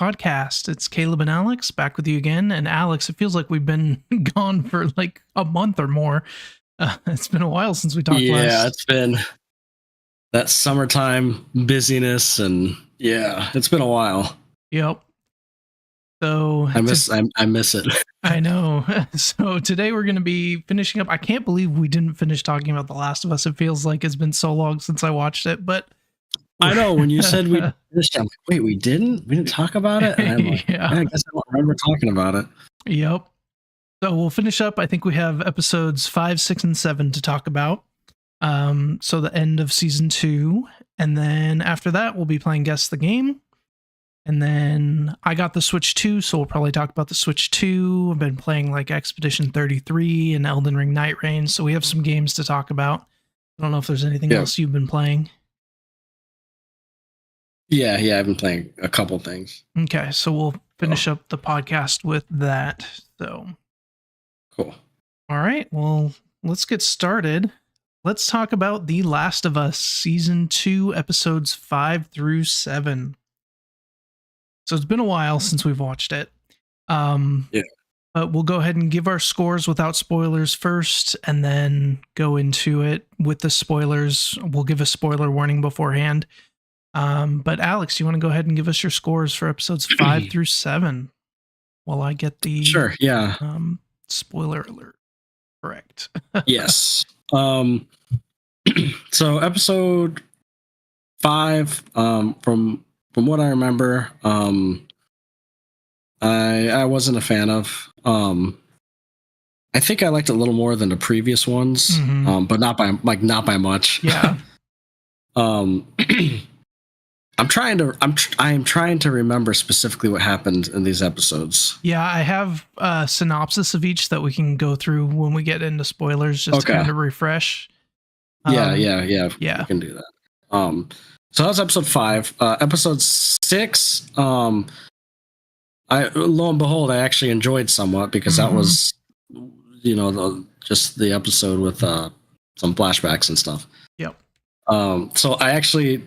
Podcast. It's Caleb and Alex back with you again. And Alex, it feels like we've been gone for like a month or more. It's been a while since we talked last. Yeah, it's been that summertime busyness, and yeah, it's been a while. Yep. So I miss it. I know. So today we're going to be finishing up. I can't believe we didn't finish talking about The Last of Us. It feels like it's been so long since I watched it, but I know when you said we finished, I'm like, wait, we didn't talk about it? And I'm like, yeah, I guess I don't remember talking about it. Yep. So we'll finish up. I think we have episodes 5, 6, and 7 to talk about. So the end of season 2. And then after that, we'll be playing Guess the Game. And then I got the Switch 2, so we'll probably talk about the Switch 2. I've been playing like Expedition 33 and Elden Ring Nightrein, so we have some games to talk about. I don't know if there's anything else you've been playing. Yeah, I've been playing a couple things. Okay, so we'll finish up the podcast with that. So, cool. All right, well, let's get started. Let's talk about The Last of Us Season 2, Episodes 5 through 7. So it's been a while since we've watched it. But we'll go ahead and give our scores without spoilers first, and then go into it with the spoilers. We'll give a spoiler warning beforehand. But Alex, you want to go ahead and give us your scores for episodes 5 through 7 while I get the spoiler alert correct. Yes. So episode 5, from what I remember, I wasn't a fan of. I think I liked it a little more than the previous ones, but not by much. Yeah. I am trying to remember specifically what happened in these episodes. Yeah, I have a synopsis of each that we can go through when we get into spoilers, just to kind of refresh. Yeah. We can do that. So that was episode 5. Episode 6, lo and behold, I actually enjoyed somewhat because that was, just the episode with some flashbacks and stuff. Yep. So I actually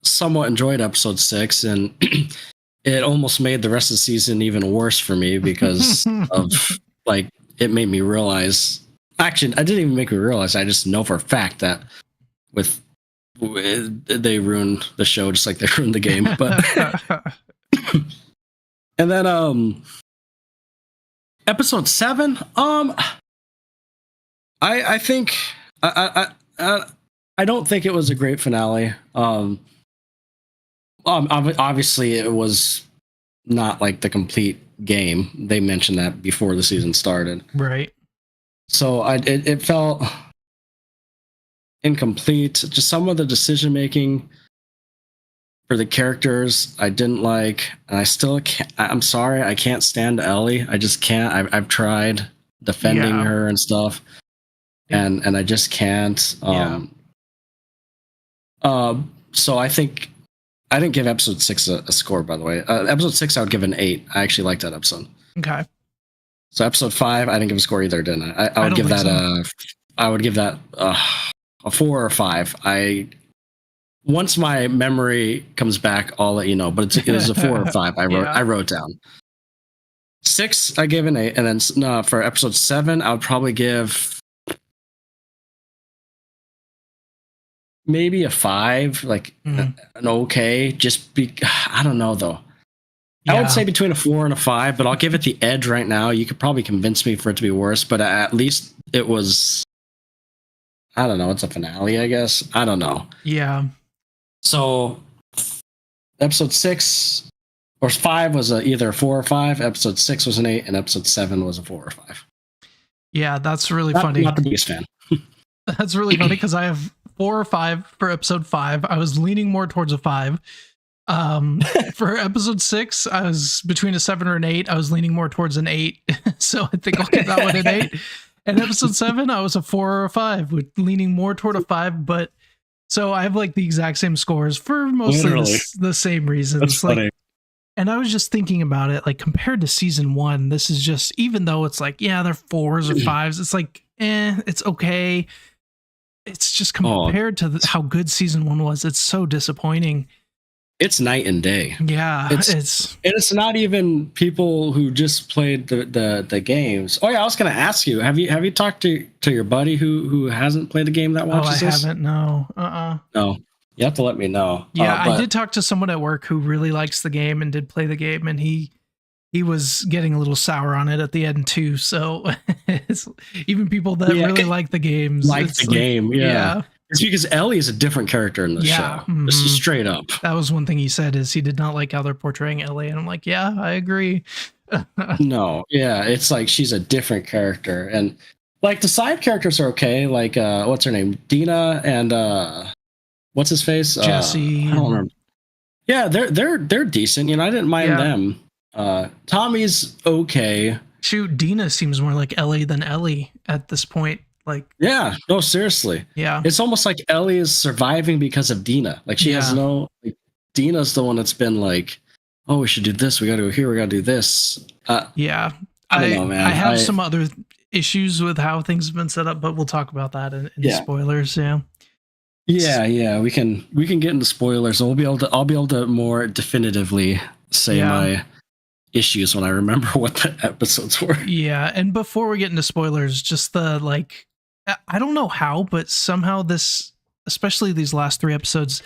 somewhat enjoyed episode 6, and it almost made the rest of the season even worse for me because of it made me realize. Actually, I didn't even make me realize. I just know for a fact that they ruined the show just like they ruined the game. But and then episode 7, I think I don't think it was a great finale. Obviously it was not like the complete game. They mentioned that before the season started. Right. So it felt incomplete. Just some of the decision making for the characters I didn't like, and I still can't. I'm sorry, I can't stand Ellie. I just can't. I've tried defending her and stuff, and I just can't. So I think I didn't give episode 6 a score. By the way, episode 6 I would give an 8. I actually liked that episode. Okay. So episode 5 I didn't give a score either, didn't I? I would give that I would give that a 4 or 5. Once my memory comes back, I'll let you know. But it was a 4 or 5. I wrote down. 6 I gave an 8, and then for episode 7 I would probably give maybe a 5, an okay. I don't know though. Yeah. I would say between a 4 and a 5, but I'll give it the edge right now. You could probably convince me for it to be worse, but at least it was. I don't know. It's a finale, I guess. I don't know. Yeah. So episode 6 or 5 was either a 4 or 5. Episode 6 was an 8, and episode 7 was a 4 or 5. Yeah, that's really funny. Not the biggest fan. That's really funny because I have 4 or 5 for episode 5. I was leaning more towards a 5. For episode 6, I was between a 7 or an 8. I was leaning more towards an 8. So I think I'll give that one an 8. And episode 7, I was a 4 or a 5, with leaning more toward a 5. But so I have like the exact same scores for mostly the same reasons. That's funny. And I was just thinking about it, like compared to season 1, this is just, even though it's like, yeah, they're 4s or 5s, it's like, it's okay. It's just compared to how good season 1 was, it's so disappointing. it's night and day. Yeah, it's not even people who just played the games. Oh yeah, I was gonna ask you, have you talked to your buddy who hasn't played a game that watches this? Haven't, no. No. You have to let me know. Yeah, I did talk to someone at work who really likes the game and did play the game, and he was getting a little sour on it at the end too. So even people that really like the games, game. Yeah. It's because Ellie is a different character in the show. Mm-hmm. This is straight up. That was one thing he said, is he did not like how they're portraying Ellie. And I'm like, yeah, I agree. No. Yeah. It's like she's a different character. And like the side characters are okay. Like, what's her name? Dina and what's his face? Jesse. I don't remember. Yeah, they're decent. You know, I didn't mind them. Tommy's okay. Shoot, Dina seems more like Ellie than Ellie at this point. Like, yeah, no, seriously. Yeah. It's almost like Ellie is surviving because of Dina. Like she has Dina's the one that's been like, oh, we should do this. We got to go here. We got to do this. Yeah. I don't know, man. I have some other issues with how things have been set up, but we'll talk about that in spoilers. Yeah. Yeah. We can get into spoilers, and I'll be able to more definitively say my issues when I remember what the episodes were. Yeah. And before we get into spoilers, just I don't know how, but somehow this, especially these last 3 episodes,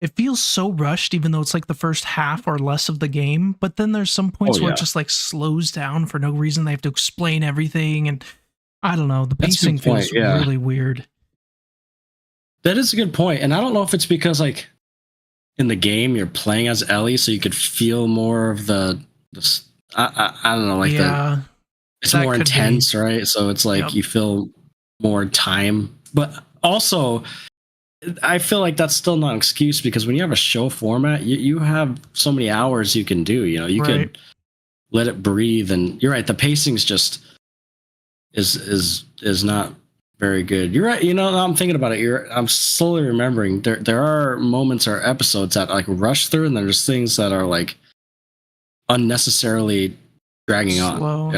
it feels so rushed, even though it's like the first half or less of the game. But then there's some points where it just like slows down for no reason. They have to explain everything. And I don't know, the pacing feels really weird. That is a good point. And I don't know if it's because like in the game you're playing as Ellie, so you could feel more of the I don't know, like it's more intense, right? So it's like you feel more time, but also I feel like that's still not an excuse, because when you have a show format, you have so many hours you can do. You know, you could let it breathe, and you're right. The pacing's just is not very good. You're right. You know, I'm thinking about it. I'm slowly remembering there are moments or episodes that like rush through, and there's things that are like unnecessarily dragging on.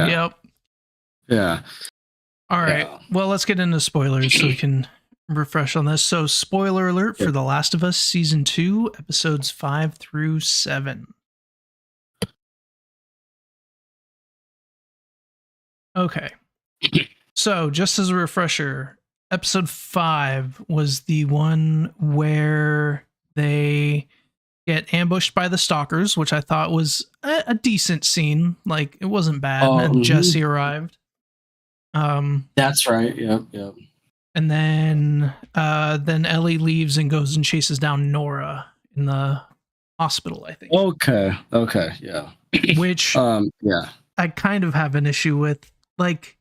Yeah. All right. Well, let's get into spoilers so we can refresh on this. So, spoiler alert for The Last of Us Season 2, Episodes 5 through 7. Okay. So, just as a refresher, Episode 5 was the one where they get ambushed by the stalkers, which I thought was a decent scene. Like, it wasn't bad. And Jesse arrived. That's right. Yep. And then Ellie leaves and goes and chases down Nora in the hospital, I think. Okay, yeah. Which I kind of have an issue with. Like,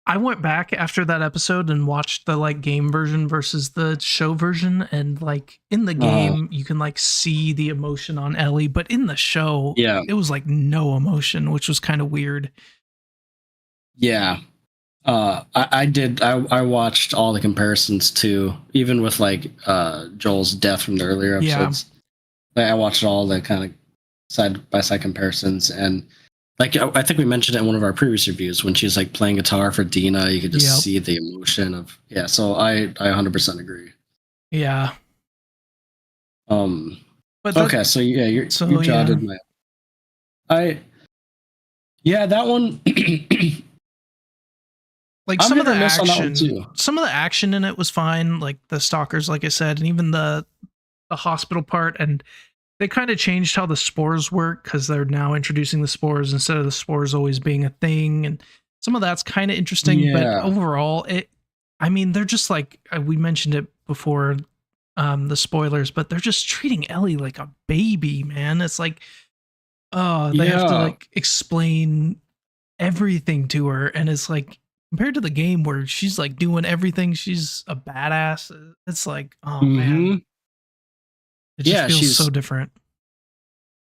I went back after that episode and watched the like game version versus the show version, and like in the game you can like see the emotion on Ellie, but in the show it was like no emotion, which was kind of weird. Yeah. I watched all the comparisons too, even with like Joel's death from the earlier episodes. I watched all the kind of side by side comparisons, and like I think we mentioned it in one of our previous reviews, when she's like playing guitar for Dina, you could just see the emotion of so I 100% agree. Yeah. But okay, so you jotted my that one. Like some of the action in it was fine, like the stalkers, like I said, and even the hospital part. And they kind of changed how the spores work, because they're now introducing the spores instead of the spores always being a thing. And some of that's kind of interesting, but overall, they're just like, we mentioned it before, the spoilers, but they're just treating Ellie like a baby, man. It's like, they have to like explain everything to her, and it's like, compared to the game where she's like doing everything, she's a badass. It's like, oh man, it just feels so different.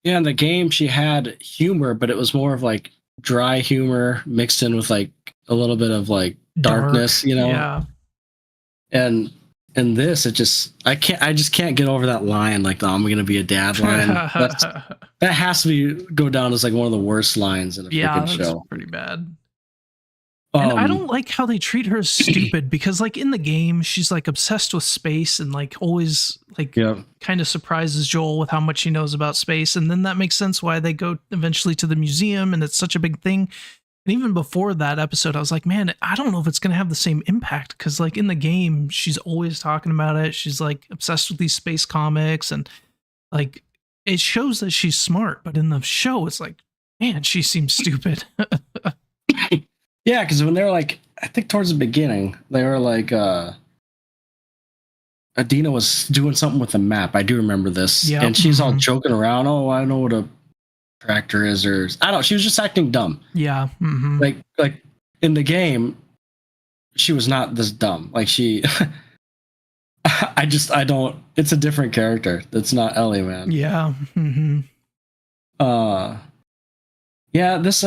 Yeah, in the game she had humor, but it was more of like dry humor mixed in with like a little bit of like darkness, you know. Yeah. And in this, I just can't get over that line, like the "I'm gonna be a dad" line. that has to go down as like one of the worst lines in a freaking show. Pretty bad. And I don't like how they treat her as stupid because, like, in the game, she's like obsessed with space and like always like kind of surprises Joel with how much she knows about space. And then that makes sense why they go eventually to the museum and it's such a big thing. And even before that episode, I was like, man, I don't know if it's going to have the same impact because, like, in the game, she's always talking about it. She's like obsessed with these space comics and like it shows that she's smart. But in the show, it's like, man, she seems stupid. Yeah, because when they were like, I think towards the beginning, they were like, Adina was doing something with a map. I do remember this. Yep. And she's all joking around. Oh, I know what a tractor is, or I don't know. She was just acting dumb. Yeah. Mm-hmm. Like in the game, she was not this dumb. Like she, I don't. It's a different character. That's not Ellie, man. Yeah. Mm-hmm. Yeah. This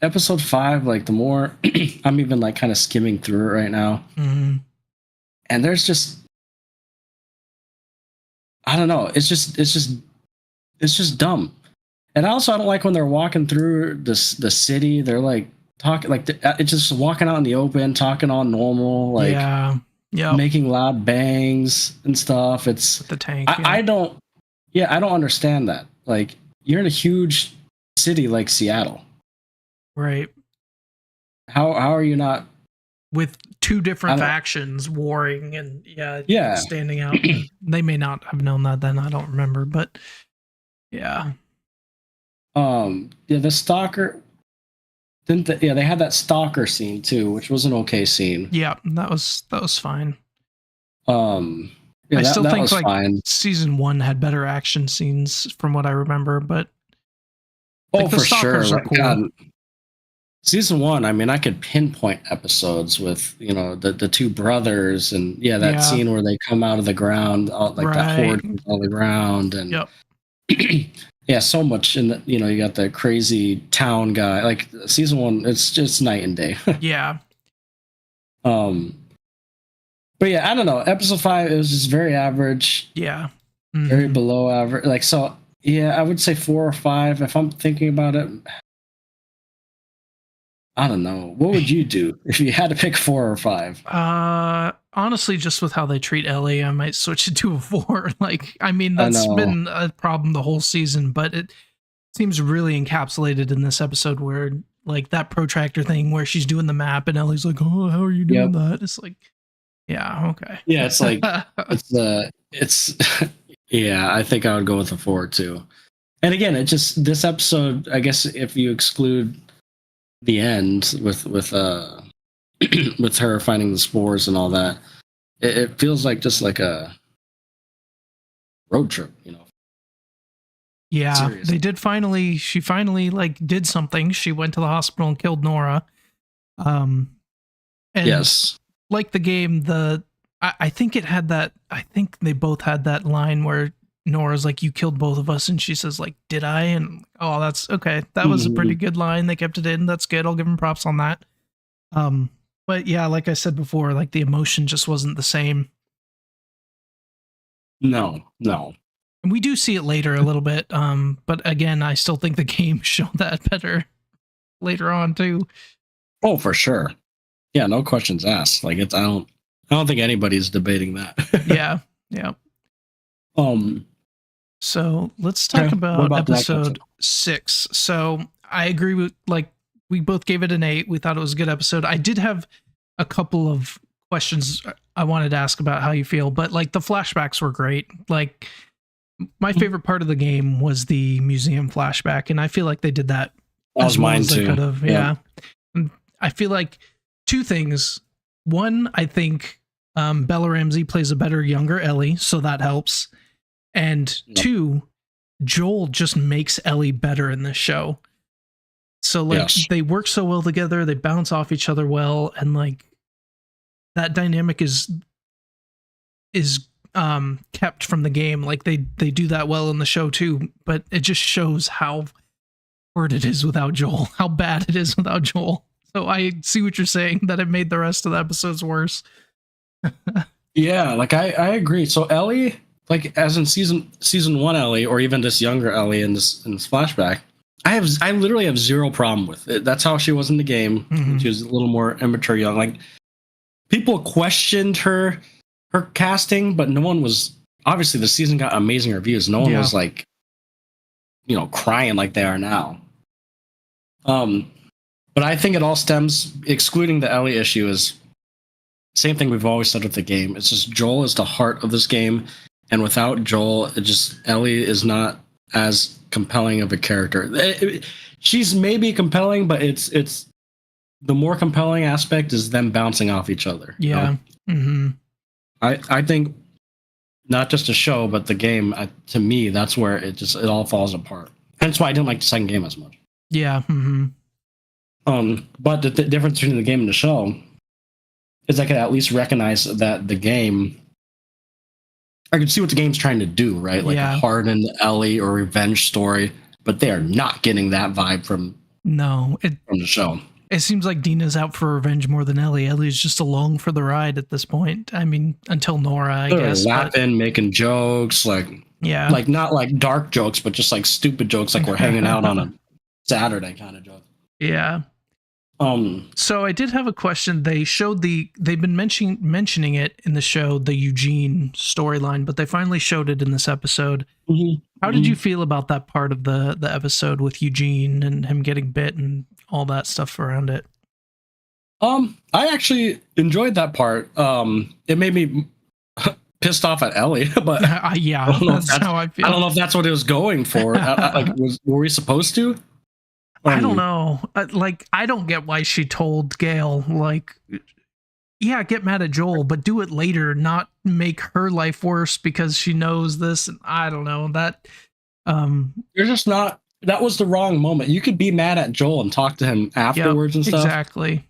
episode 5, like the more I'm even like kind of skimming through it right now, and there's just I don't know. It's just dumb. And also I don't like when they're walking through the city. They're like talking like it's just walking out in the open, talking all normal, like making loud bangs and stuff. It's the tank. I don't understand that. Like you're in a huge city like Seattle. Right. How are you not with two different factions warring and standing out? They may not have known that then. I don't remember, but yeah. The stalker they had that stalker scene too, which was an okay scene. Yeah, that was fine. I still think like fine. Season 1 had better action scenes from what I remember, but for sure. Cool. God. Season 1, I mean, I could pinpoint episodes with, the two brothers and that scene where they come out of the ground, that horde comes out of the ground and so much. And you got the crazy town guy. Like Season 1, it's just night and day. Yeah. But yeah, I don't know. Episode 5, it was just very average. Yeah. Very below average. Like, so yeah, I would say 4 or 5 if I'm thinking about it. I don't know. What would you do if you had to pick 4 or 5? Honestly, just with how they treat Ellie, I might switch it to a 4. Like, I mean, that's been a problem the whole season, but it seems really encapsulated in this episode where, like, that protractor thing where she's doing the map and Ellie's like, "Oh, how are you doing that?" It's like, yeah, okay. Yeah, it's like it's yeah. I think I would go with a 4 too. And again, it just this episode. I guess if you exclude the end with with her finding the spores and all that, it feels like just like a road trip, Yeah, Seriously. they did she finally like did something. She went to the hospital and killed Nora. And yes, like the game, I think it had that. I think they both had that line where Nora's like, "You killed both of us," and she says like, "Did I?" And that's okay. That was a pretty good line. They kept it in. That's good. I'll give them props on that. But yeah, like I said before, like the emotion just wasn't the same. No. And we do see it later a little bit. But again, I still think the game showed that better later on too. Oh, for sure. Yeah, no questions asked. Like I don't think anybody's debating that. Yeah. So let's talk about episode 6. So I agree with, like, we both gave it an 8. We thought it was a good episode. I did have a couple of questions I wanted to ask about how you feel, but like the flashbacks were great. Like my favorite part of the game was the museum flashback, and I feel like they did that. That was mine too. They could have, yeah. And I feel like 2 things. One, I think Bella Ramsey plays a better younger Ellie, so that helps. And 2, Joel just makes Ellie better in this show. So like they work so well together, they bounce off each other well, and like that dynamic is kept from the game. Like they do that well in the show too, but it just shows how hard it is without Joel, how bad it is without Joel. So I see what you're saying, that it made the rest of the episodes worse. Yeah, like I agree. So Ellie, like as in season 1 Ellie, or even this younger Ellie in this flashback, I literally have zero problem with it. That's how she was in the game. Mhm. She was a little more immature, young. Like people questioned her casting, but no one was. Obviously, the season got amazing reviews. No one Yeah. was like, crying like they are now. But I think it all stems, excluding the Ellie issue, is same thing we've always said with the game. It's just Joel is the heart of this game, and without Joel, Ellie is not as compelling of a character. She's maybe compelling, but it's the more compelling aspect is them bouncing off each other. Yeah. Mm-hmm. I think not just a show, but the game. To me, that's where it all falls apart. Hence why I didn't like the second game as much. Yeah. Mm-hmm. But the difference between the game and the show is I could at least recognize that the game. I can see what the game's trying to do, right? Like a hardened Ellie or revenge story, but they are not getting that vibe from the show. It seems like Dina's out for revenge more than Ellie. Ellie's just along for the ride at this point. I mean, until Nora, I guess. Laughing, making jokes, like not like dark jokes, but just like stupid jokes, like we're hanging out on a Saturday kind of joke. Yeah. So I did have a question. They've been mentioning it in the show, the Eugene storyline, but they finally showed it in this episode. Mm-hmm. How did you feel about that part of the episode with Eugene and him getting bit and all that stuff around it? I actually enjoyed that part. It made me pissed off at Ellie, but yeah, that's how I feel. I don't know if that's what it was going for. Were we supposed to? I don't know. I don't get why she told Gale, get mad at Joel, but do it later, not make her life worse because she knows this. And I don't know that. You're just not. That was the wrong moment. You could be mad at Joel and talk to him afterwards and stuff. Exactly.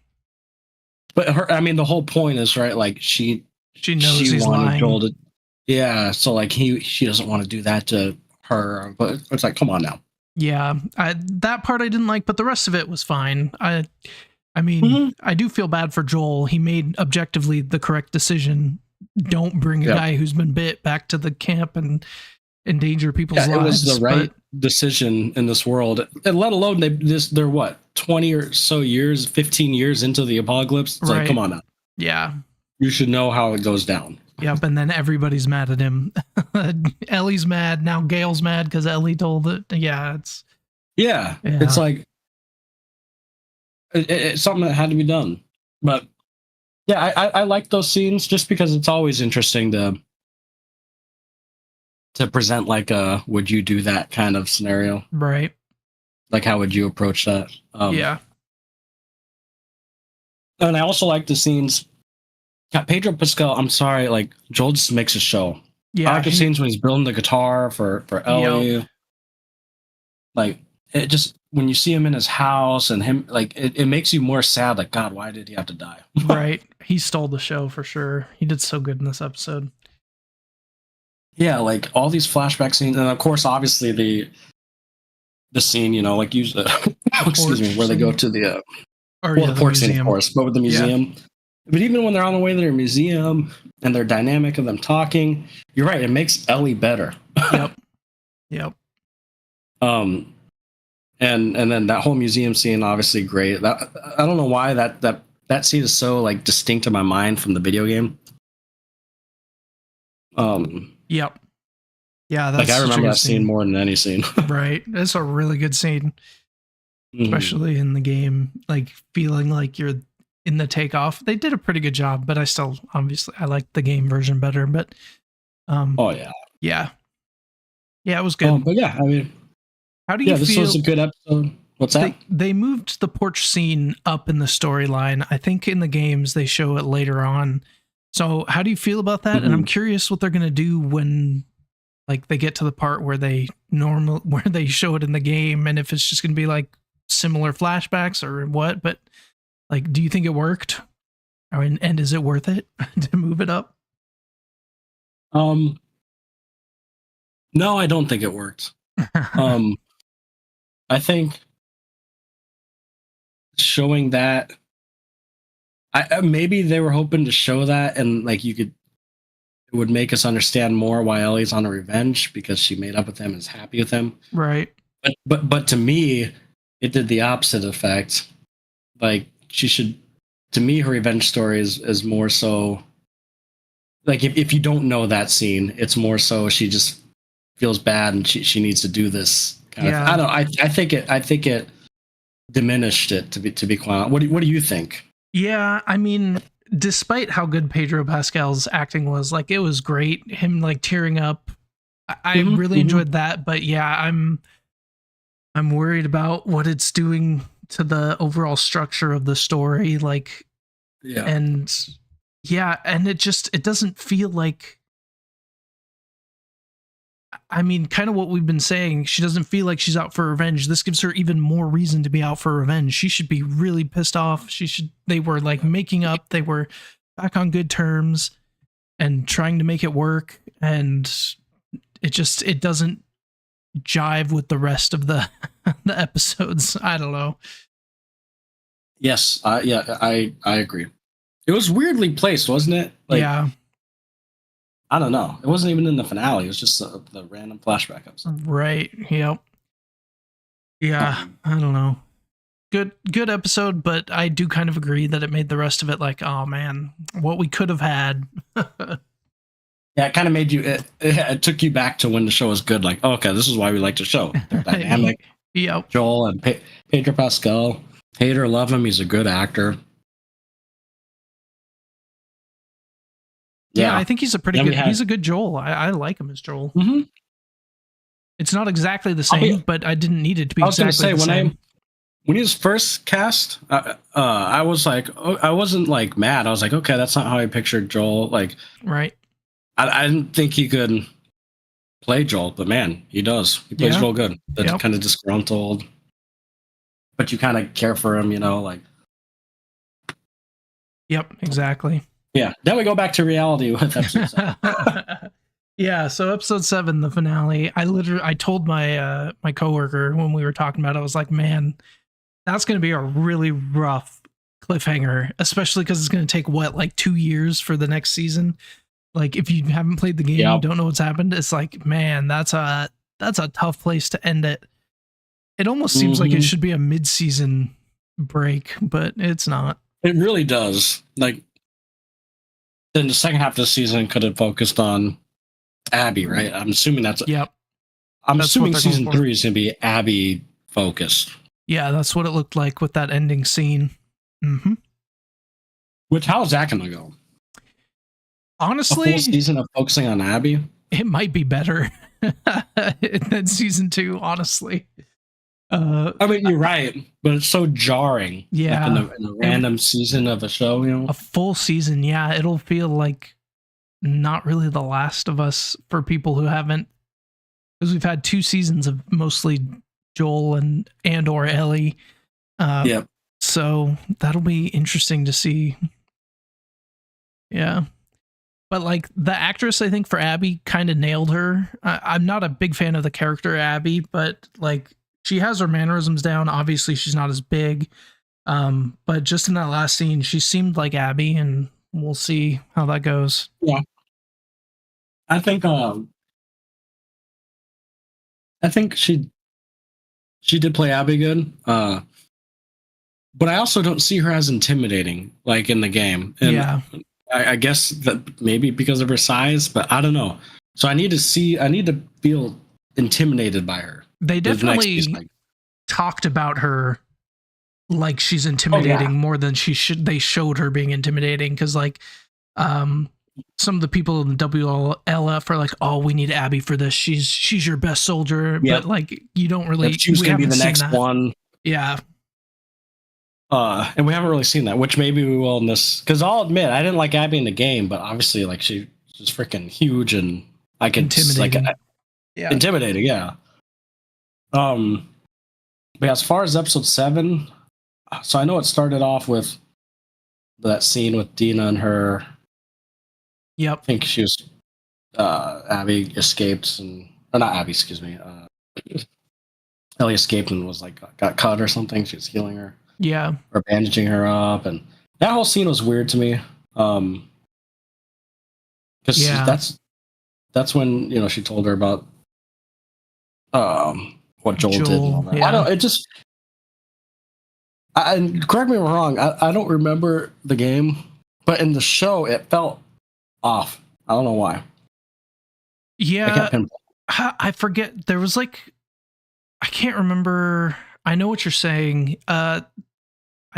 But the whole point is, right, like she knows he's lying. Joel to, yeah, so like she doesn't want to do that to her, but it's like, come on now. Yeah, that part I didn't like, but the rest of it was fine. I mean, I do feel bad for Joel. He made objectively the correct decision. Don't bring a guy who's been bit back to the camp and endanger people's lives. It was the right decision in this world, and let alone they're what, 20 or so years, 15 years into the apocalypse. It's like, come on now. Yeah, you should know how it goes down. Yep, and then everybody's mad at him. Ellie's mad now. Gale's mad because Ellie told it. It's like it's something that had to be done. But yeah, I like those scenes just because it's always interesting to present like a would you do that kind of scenario, right? Like how would you approach that? And I also like the scenes. Pedro Pascal, I'm sorry, like Joel just makes a show. Yeah, I like the scenes when he's building the guitar for Ellie. Yep. Like it just when you see him in his house and him, like it makes you more sad. Like, God, why did he have to die? Right, he stole the show for sure. He did so good in this episode. Yeah, like all these flashback scenes, and of course, obviously the scene, like excuse me, where they go to the port scene, of course, but with the museum. Yeah. But even when they're on the way to their museum and their dynamic of them talking, you're right. It makes Ellie better. Yep. And then that whole museum scene, obviously great. I don't know why that scene is so like distinct in my mind from the video game. Yep. Yeah, that's like I remember that scene more than any scene. Right. It's a really good scene, especially in the game. Like feeling like you're in the takeoff. They did a pretty good job, but I like the game version better. But yeah, it was good. But yeah, I mean, how do you feel? This was a good episode. What's that? They moved the porch scene up in the storyline. I think in the games they show it later on. So how do you feel about that? And I'm curious what they're gonna do when like they get to the part where they show it in the game, and if it's just gonna be like similar flashbacks or what. But like, do you think it worked? And is it worth it to move it up? No, I don't think it worked. I think showing that, maybe they were hoping to show that, and like it would make us understand more why Ellie's on a revenge because she made up with him and is happy with him. Right. but to me, it did the opposite effect. Like she should, to me, her revenge story is more so like if you don't know that scene, it's more so she just feels bad and she needs to do this kind of. I don't. I think it diminished it to be quite. What do you think? Yeah, I mean, despite how good Pedro Pascal's acting was, like it was great. Him like tearing up, I really enjoyed that. But yeah, I'm worried about what it's doing to the overall structure of the story. Like, and it doesn't feel like. I mean, kind of what we've been saying. She doesn't feel like she's out for revenge. This gives her even more reason to be out for revenge. She should be really pissed off. They were like making up. They were back on good terms and trying to make it work. And it doesn't jive with the rest of the the episodes. I don't know. Yes. I agree. It was weirdly placed, wasn't it? Like, yeah. I don't know. It wasn't even in the finale. It was just the random flashback episode. Right. Yep. Yeah. I don't know. Good episode, but I do kind of agree that it made the rest of it like, oh man, what we could have had. Yeah, it kind of made you. It took you back to when the show was good. Like, oh, okay, this is why we like the show. They're dynamic. Yep. Joel and Pedro Pascal. Hate or love him, he's a good actor. Yeah, I think he's a pretty good. He's a good Joel. I like him as Joel. Mm-hmm. It's not exactly the same, but I didn't need it to be. I was exactly going to say when he was first cast, I was like, I wasn't like mad. I was like, okay, that's not how I pictured Joel. Like, right. I didn't think he could play Joel, but man, he does. He plays Joel good. That's kind of disgruntled, but you kind of care for him, like. Yep, exactly. Yeah, then we go back to reality with episode 7. Yeah, so episode 7, the finale. I told my my coworker when we were talking about it, I was like, man, that's going to be a really rough cliffhanger, especially because it's going to take like 2 years for the next season. Like if you haven't played the game, you don't know what's happened. It's like, man, that's a tough place to end it. It almost seems like it should be a mid-season break, but it's not. It really does. Like, then the second half of the season could have focused on Abby, right? I'm assuming that's. Yep. I'm assuming season 3 is going to be Abby focused. Yeah, that's what it looked like with that ending scene. Mm-hmm. Which, how is that going to go? Honestly, a full season of focusing on Abby? It might be better than season 2, honestly. I mean, you're right, but it's so jarring. Yeah, like in a random season of a show, a full season. Yeah, it'll feel like not really The Last of Us for people who haven't, because we've had 2 seasons of mostly Joel and or Ellie. So that'll be interesting to see. Yeah. But like the actress, I think for Abby kind of nailed her. I'm not a big fan of the character Abby, but like she has her mannerisms down. Obviously she's not as big. But just in that last scene, she seemed like Abby, and we'll see how that goes. Yeah. I think she did play Abby good. But I also don't see her as intimidating like in the game. And yeah. I guess that maybe because of her size, but I don't know. So I need to feel intimidated by her. They definitely talked about her like she's intimidating more than they showed her being intimidating, because like some of the people in the WLF are like, oh, we need Abby for this. She's your best soldier. Yep. But like you don't really. She's gonna be the next one. Yeah. And we haven't really seen that, which maybe we will in this. Because I'll admit, I didn't like Abby in the game, but obviously, like she's freaking huge, and I can intimidating. Intimidating, yeah. But as far as episode 7, so I know it started off with that scene with Dina and her. Yep. I think she was Abby escaped, or not Abby, excuse me. Ellie escaped and was like got cut or something. She was healing her. Yeah. Or bandaging her up, and that whole scene was weird to me. Because that's when she told her about what Joel did and all that. Yeah. I don't. It just. And correct me if I'm wrong. I don't remember the game, but in the show it felt off. I don't know why. Yeah, I forget. There was like, I can't remember. I know what you're saying. I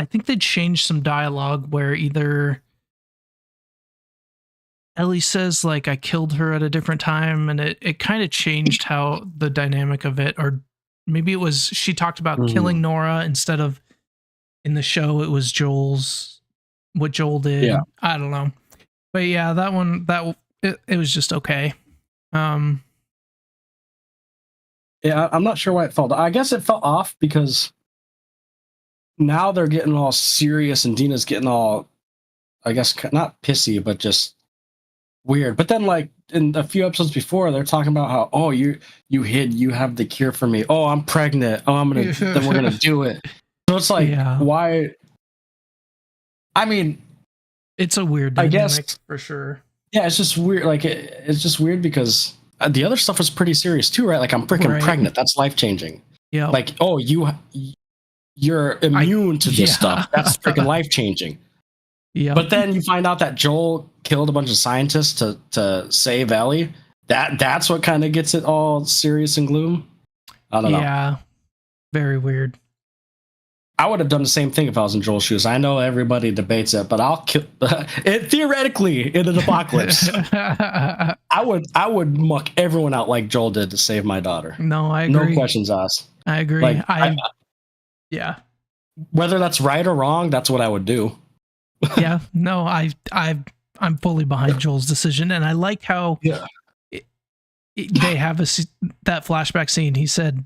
think they changed some dialogue where either Ellie says like I killed her at a different time, and it kind of changed how the dynamic of it, or maybe it was she talked about killing Nora instead of in the show it was what Joel did. Yeah. I don't know, but yeah, that one it was just okay. Yeah, I'm not sure why it felt. I guess it felt off because now they're getting all serious, and Dina's getting all, I guess, not pissy, but just weird. But then, like in a few episodes before, they're talking about how, oh, you have the cure for me. Oh, I'm pregnant. Oh, then we're gonna do it. So it's like, why? I mean, it's a weird dynamic, I guess, for sure. Yeah, it's just weird. Like it's just weird because the other stuff was pretty serious too, right? Like I'm freaking pregnant. That's life changing. Yeah. Like, oh, you're immune to this stuff. That's freaking life changing. Yeah. But then you find out that Joel killed a bunch of scientists to save Ellie. That's what kind of gets it all serious and gloom. I don't know. Yeah. Very weird. I would have done the same thing if I was in Joel's shoes. I know everybody debates it, but I'll kill it theoretically in an apocalypse. I would muck everyone out like Joel did to save my daughter. No, I agree. No questions asked. I agree. Like, yeah. Whether that's right or wrong, that's what I would do. Yeah. No, I'm fully behind Joel's decision, and I like how they have that flashback scene. He said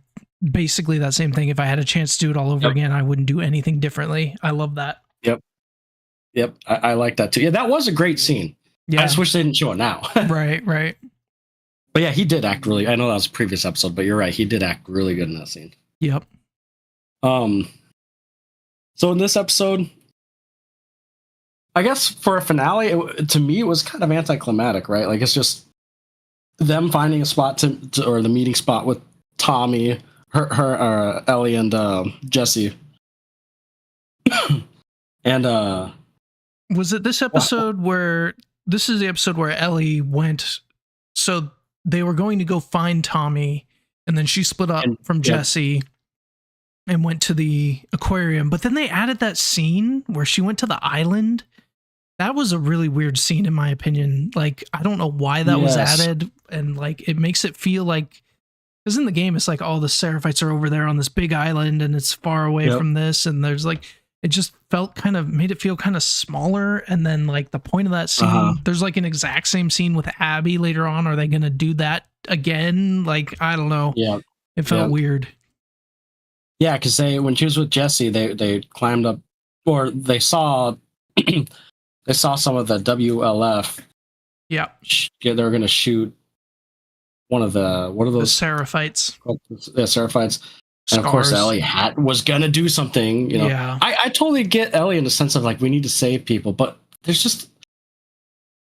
basically that same thing. If I had a chance to do it all over again, I wouldn't do anything differently. I love that. Yep. I like that too. Yeah, that was a great scene. Yeah. I just wish they didn't show it now. Right. But yeah, he did act really. I know that was a previous episode, but you're right. He did act really good in that scene. Yep. So in this episode, I guess for a finale, to me, it was kind of anticlimactic, right? Like it's just them finding a spot or the meeting spot with Tommy, her Ellie and Jesse. And was it this episode where this is the episode where Ellie went? So they were going to go find Tommy, and then she split up from Jesse and went to the aquarium. But then they added that scene where she went to the island. That was a really weird scene, in my opinion. Like, I don't know why that was added, and like it makes it feel like, because in the game it's like all the Seraphites are over there on this big island, and it's far away from this, and there's like, it just made it feel kind of smaller. And then like the point of that scene, there's like an exact same scene with Abby later on. Are they going to do that again? Like, I don't know. Yeah. It felt weird. Yeah. Cause when she was with Jesse, they climbed up, or they saw, they saw some of the WLF. Yeah. They were going to shoot one of what are those? The Seraphites. Yeah. Seraphites. And of course, Ellie was gonna do something. You know, I totally get Ellie in the sense of like we need to save people, but there's just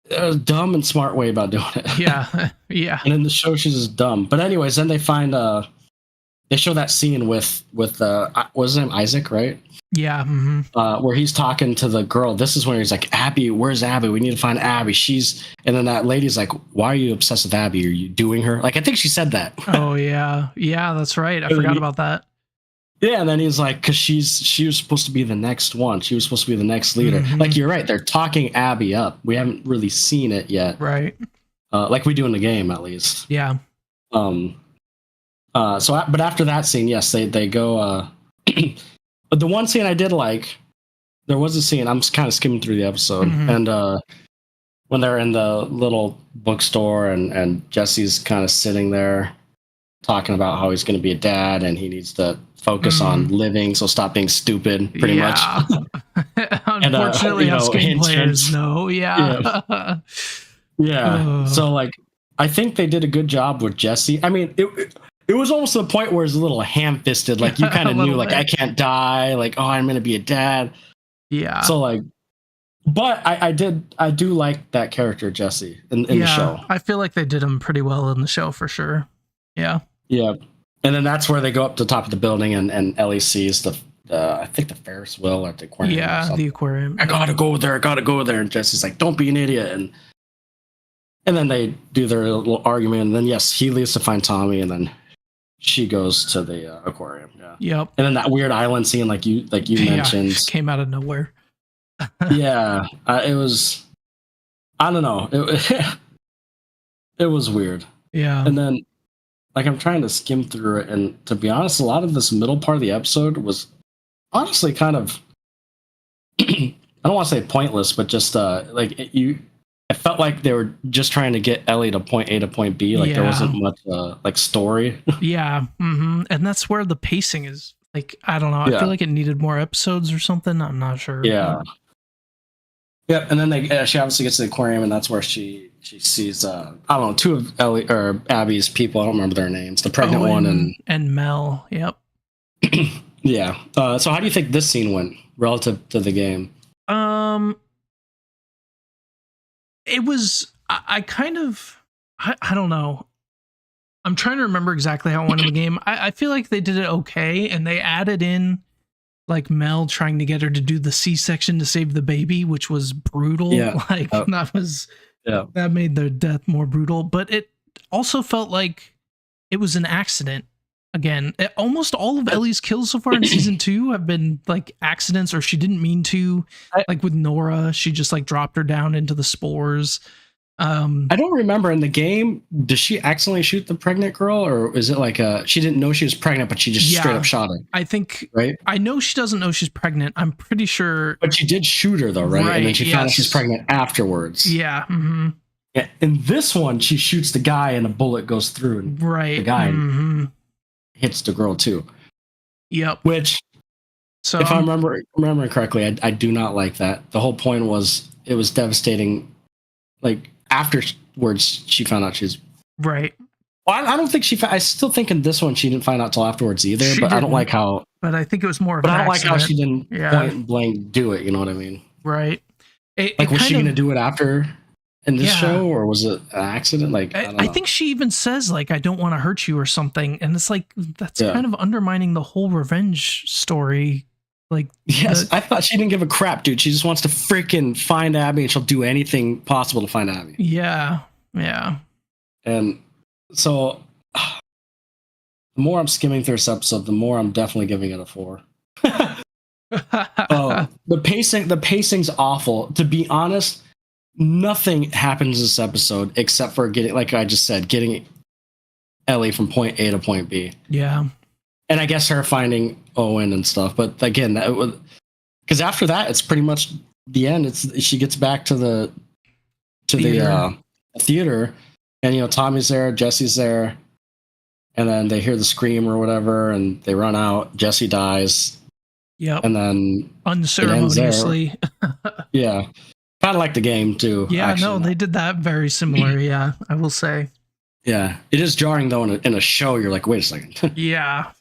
a dumb and smart way about doing it. Yeah. And in the show, she's just dumb. But anyways, then they find they show that scene with what's his name, Isaac, right? Yeah. Mm-hmm. Where he's talking to the girl. This is when he's like, Abby, where's Abby? We need to find Abby. And then that lady's like, why are you obsessed with Abby? Are you doing her? Like, I think she said that. Oh yeah. Yeah, that's right. I forgot about that. Yeah. And then he's like, cause she was supposed to be the next one. She was supposed to be the next leader. Mm-hmm. Like, you're right. They're talking Abby up. We haven't really seen it yet. Right. Like we do in the game, at least. Yeah. But after that scene, yes, they go, but the one scene I did like, there was a scene, I'm just kind of skimming through the episode, and when they're in the little bookstore and Jesse's kind of sitting there talking about how he's going to be a dad and he needs to focus on living, so stop being stupid, pretty much. Unfortunately, us game players know. Yeah. So, like, I think they did a good job with Jesse. I mean, it was almost to the point where it's a little ham-fisted. Like, you kind of knew, like, I can't die. Like, oh, I'm going to be a dad. Yeah. So, like, but I do like that character, Jesse, in the show. I feel like they did him pretty well in the show, for sure. Yeah. Yeah. And then that's where they go up to the top of the building, and Ellie sees I think the Ferris wheel at the aquarium. Yeah, the aquarium. I gotta go there. And Jesse's like, "Don't be an idiot." And then they do their little argument. And then yes, he leaves to find Tommy, and then she goes to the aquarium. Yeah. Yep. And then that weird island scene, like you mentioned, came out of nowhere. Yeah, it was. I don't know. It was weird. Yeah. And then, like, I'm trying to skim through it, and to be honest, a lot of this middle part of the episode was honestly kind of. I don't want to say pointless, but just it felt like they were just trying to get Ellie to point A to point B. Like there wasn't much like story. Yeah, and that's where the pacing is. Like I don't know. I feel like it needed more episodes or something. I'm not sure. Yeah. Yep, and then she obviously gets to the aquarium, and that's where she sees I don't know, two of Ellie or Abby's people. I don't remember their names. The pregnant one and Mel. Yep. Yeah. So how do you think this scene went relative to the game? It was. I kind of. I don't know. I'm trying to remember exactly how it went in the game. I feel like they did it okay, and they added in like Mel trying to get her to do the C-section to save the baby, which was brutal. Yeah. Like that made their death more brutal. But it also felt like it was an accident. Again, almost all of Ellie's kills so far in season 2 have been like accidents, or she didn't mean to. Like with Nora, she just like dropped her down into the spores. I don't remember in the game. Does she accidentally shoot the pregnant girl, or is it like she didn't know she was pregnant, but she just straight up shot her? I think. Right. I know she doesn't know she's pregnant. I'm pretty sure. But she did shoot her though, right? And then she found out she's pregnant afterwards. Yeah. Mm-hmm. Yeah. In this one, she shoots the guy, and a bullet goes through, and the guy hits the girl too. Yep. Which, so if I'm remembering correctly, I do not like that. The whole point was it was devastating. Like afterwards, she found out she's right. Well, I don't think I still think in this one she didn't find out till afterwards either. I don't like how. But I think it was more of. But I don't like how she didn't point blank do it. You know what I mean? Right. Was she going to do it after in this show, or was it an accident? Like I think she even says like I don't want to hurt you or something, and it's like that's kind of undermining the whole revenge story. Like yes, I thought she didn't give a crap, dude. She just wants to freaking find Abby, and she'll do anything possible to find Abby. Yeah. And so, the more I'm skimming through this episode, the more I'm definitely giving it a 4. The pacing's awful. To be honest, nothing happens this episode except for getting, like I just said, getting Ellie from point A to point B. Yeah. And I guess her finding Owen and stuff, but again, that was because after that, it's pretty much the end. She gets back to the theater, and Tommy's there, Jesse's there, and then they hear the scream or whatever, and they run out. Jesse dies. Yep. And then unceremoniously. Yeah, kind of like the game too. Yeah, actually. No, they did that very similar. Yeah, I will say. Yeah, it is jarring though. In a show, you're like, wait a second. Yeah.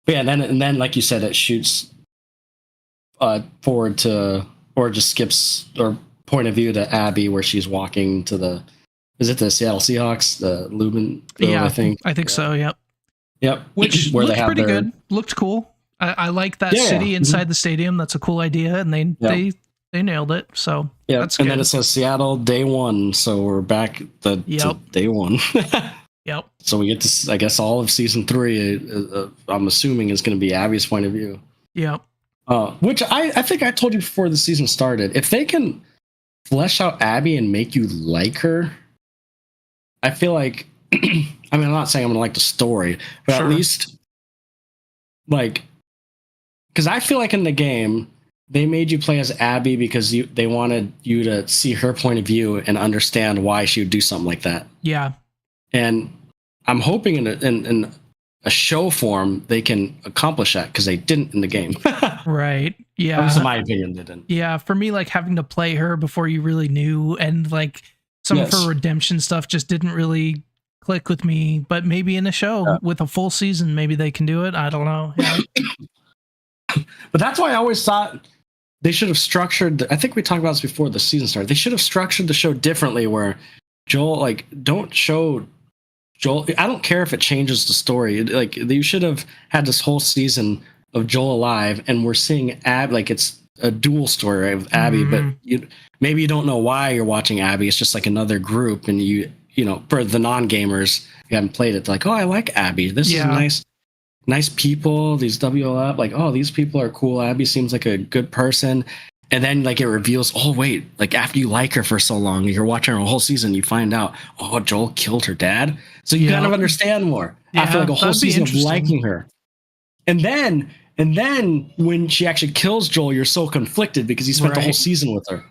And then like you said, it shoots forward to, or just skips or point of view to Abby, where she's walking to the Seattle Seahawks, the Lubin field, I think so. Yep. Which where looked pretty good. Looked cool. I like that city inside the stadium. That's a cool idea, and they nailed it. So that's good. Then it says Seattle day 1, so we're back to day 1. Yep. So we get to, I guess, all of season 3. I'm assuming is going to be Abby's point of view. Yep. Which I think I told you before the season started. If they can flesh out Abby and make you like her, I feel like. I mean, I'm not saying I'm going to like the story, but at least, like, because I feel like in the game they made you play as Abby because they wanted you to see her point of view and understand why she would do something like that. Yeah. And I'm hoping in a show form they can accomplish that, because they didn't in the game. Right. Yeah. That's my opinion. They didn't. Yeah. For me, like having to play her before you really knew, and like some of her redemption stuff just didn't really click with me. But maybe in a show with a full season, maybe they can do it. I don't know. Yeah. But that's why I always thought they should have structured. I think we talked about this before the season started. They should have structured the show differently, where Joel, like, don't show Joel. I don't care if it changes the story. Like you should have had this whole season of Joel alive, and we're seeing Ab. Like it's a dual story, right, with Abby, but maybe you don't know why you're watching Abby. It's just like another group, and you know, for the non-gamers who haven't played it, like, oh, I like Abby. This is nice people. These WLF, like, oh, these people are cool. Abby seems like a good person. And then like it reveals, oh wait, like after you like her for so long, you're watching her whole season, you find out, oh, Joel killed her dad. So you kind of understand more after like a whole season of liking her. And then when she actually kills Joel, you're so conflicted because you spent the whole season with her.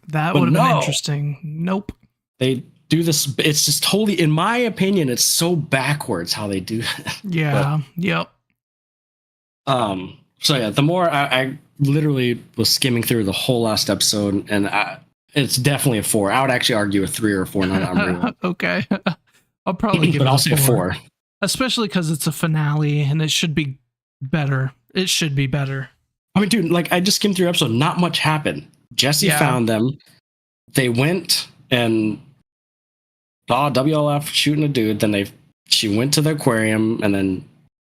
That would have been interesting. Nope. They do this. It's just totally, in my opinion, it's so backwards how they do it. Yeah. Yep. So yeah, the more I literally was skimming through the whole last episode, and it's definitely a 4. I would actually argue a 3 or a 4. Okay. I'll probably give it I'll say a 4. Especially because it's a finale and it should be better. It should be better. I mean, dude, like I just skimmed through the episode. Not much happened. Jesse found them. They went and saw WLF shooting a dude. Then she went to the aquarium, and then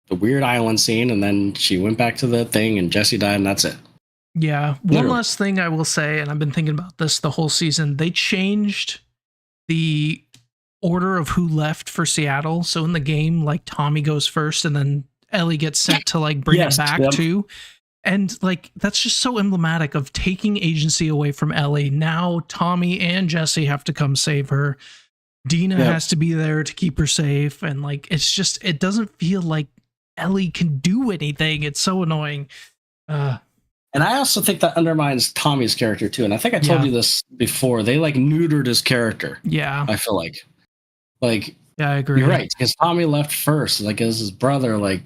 the weird island scene, and then she went back to the thing, and Jesse died, and that's it. Yeah. Literally. One last thing I will say, and I've been thinking about this the whole season. They changed the order of who left for Seattle. So in the game, like Tommy goes first, and then Ellie gets sent to like bring it back too. And like that's just so emblematic of taking agency away from Ellie. Now Tommy and Jesse have to come save her. Dina has to be there to keep her safe, and like it's just, it doesn't feel like Ellie can do anything. It's so annoying. And I also think that undermines Tommy's character too. And I think I told you this before. They like neutered his character. Yeah, I feel like yeah, I agree. You're right, because Tommy left first, like as his brother, like.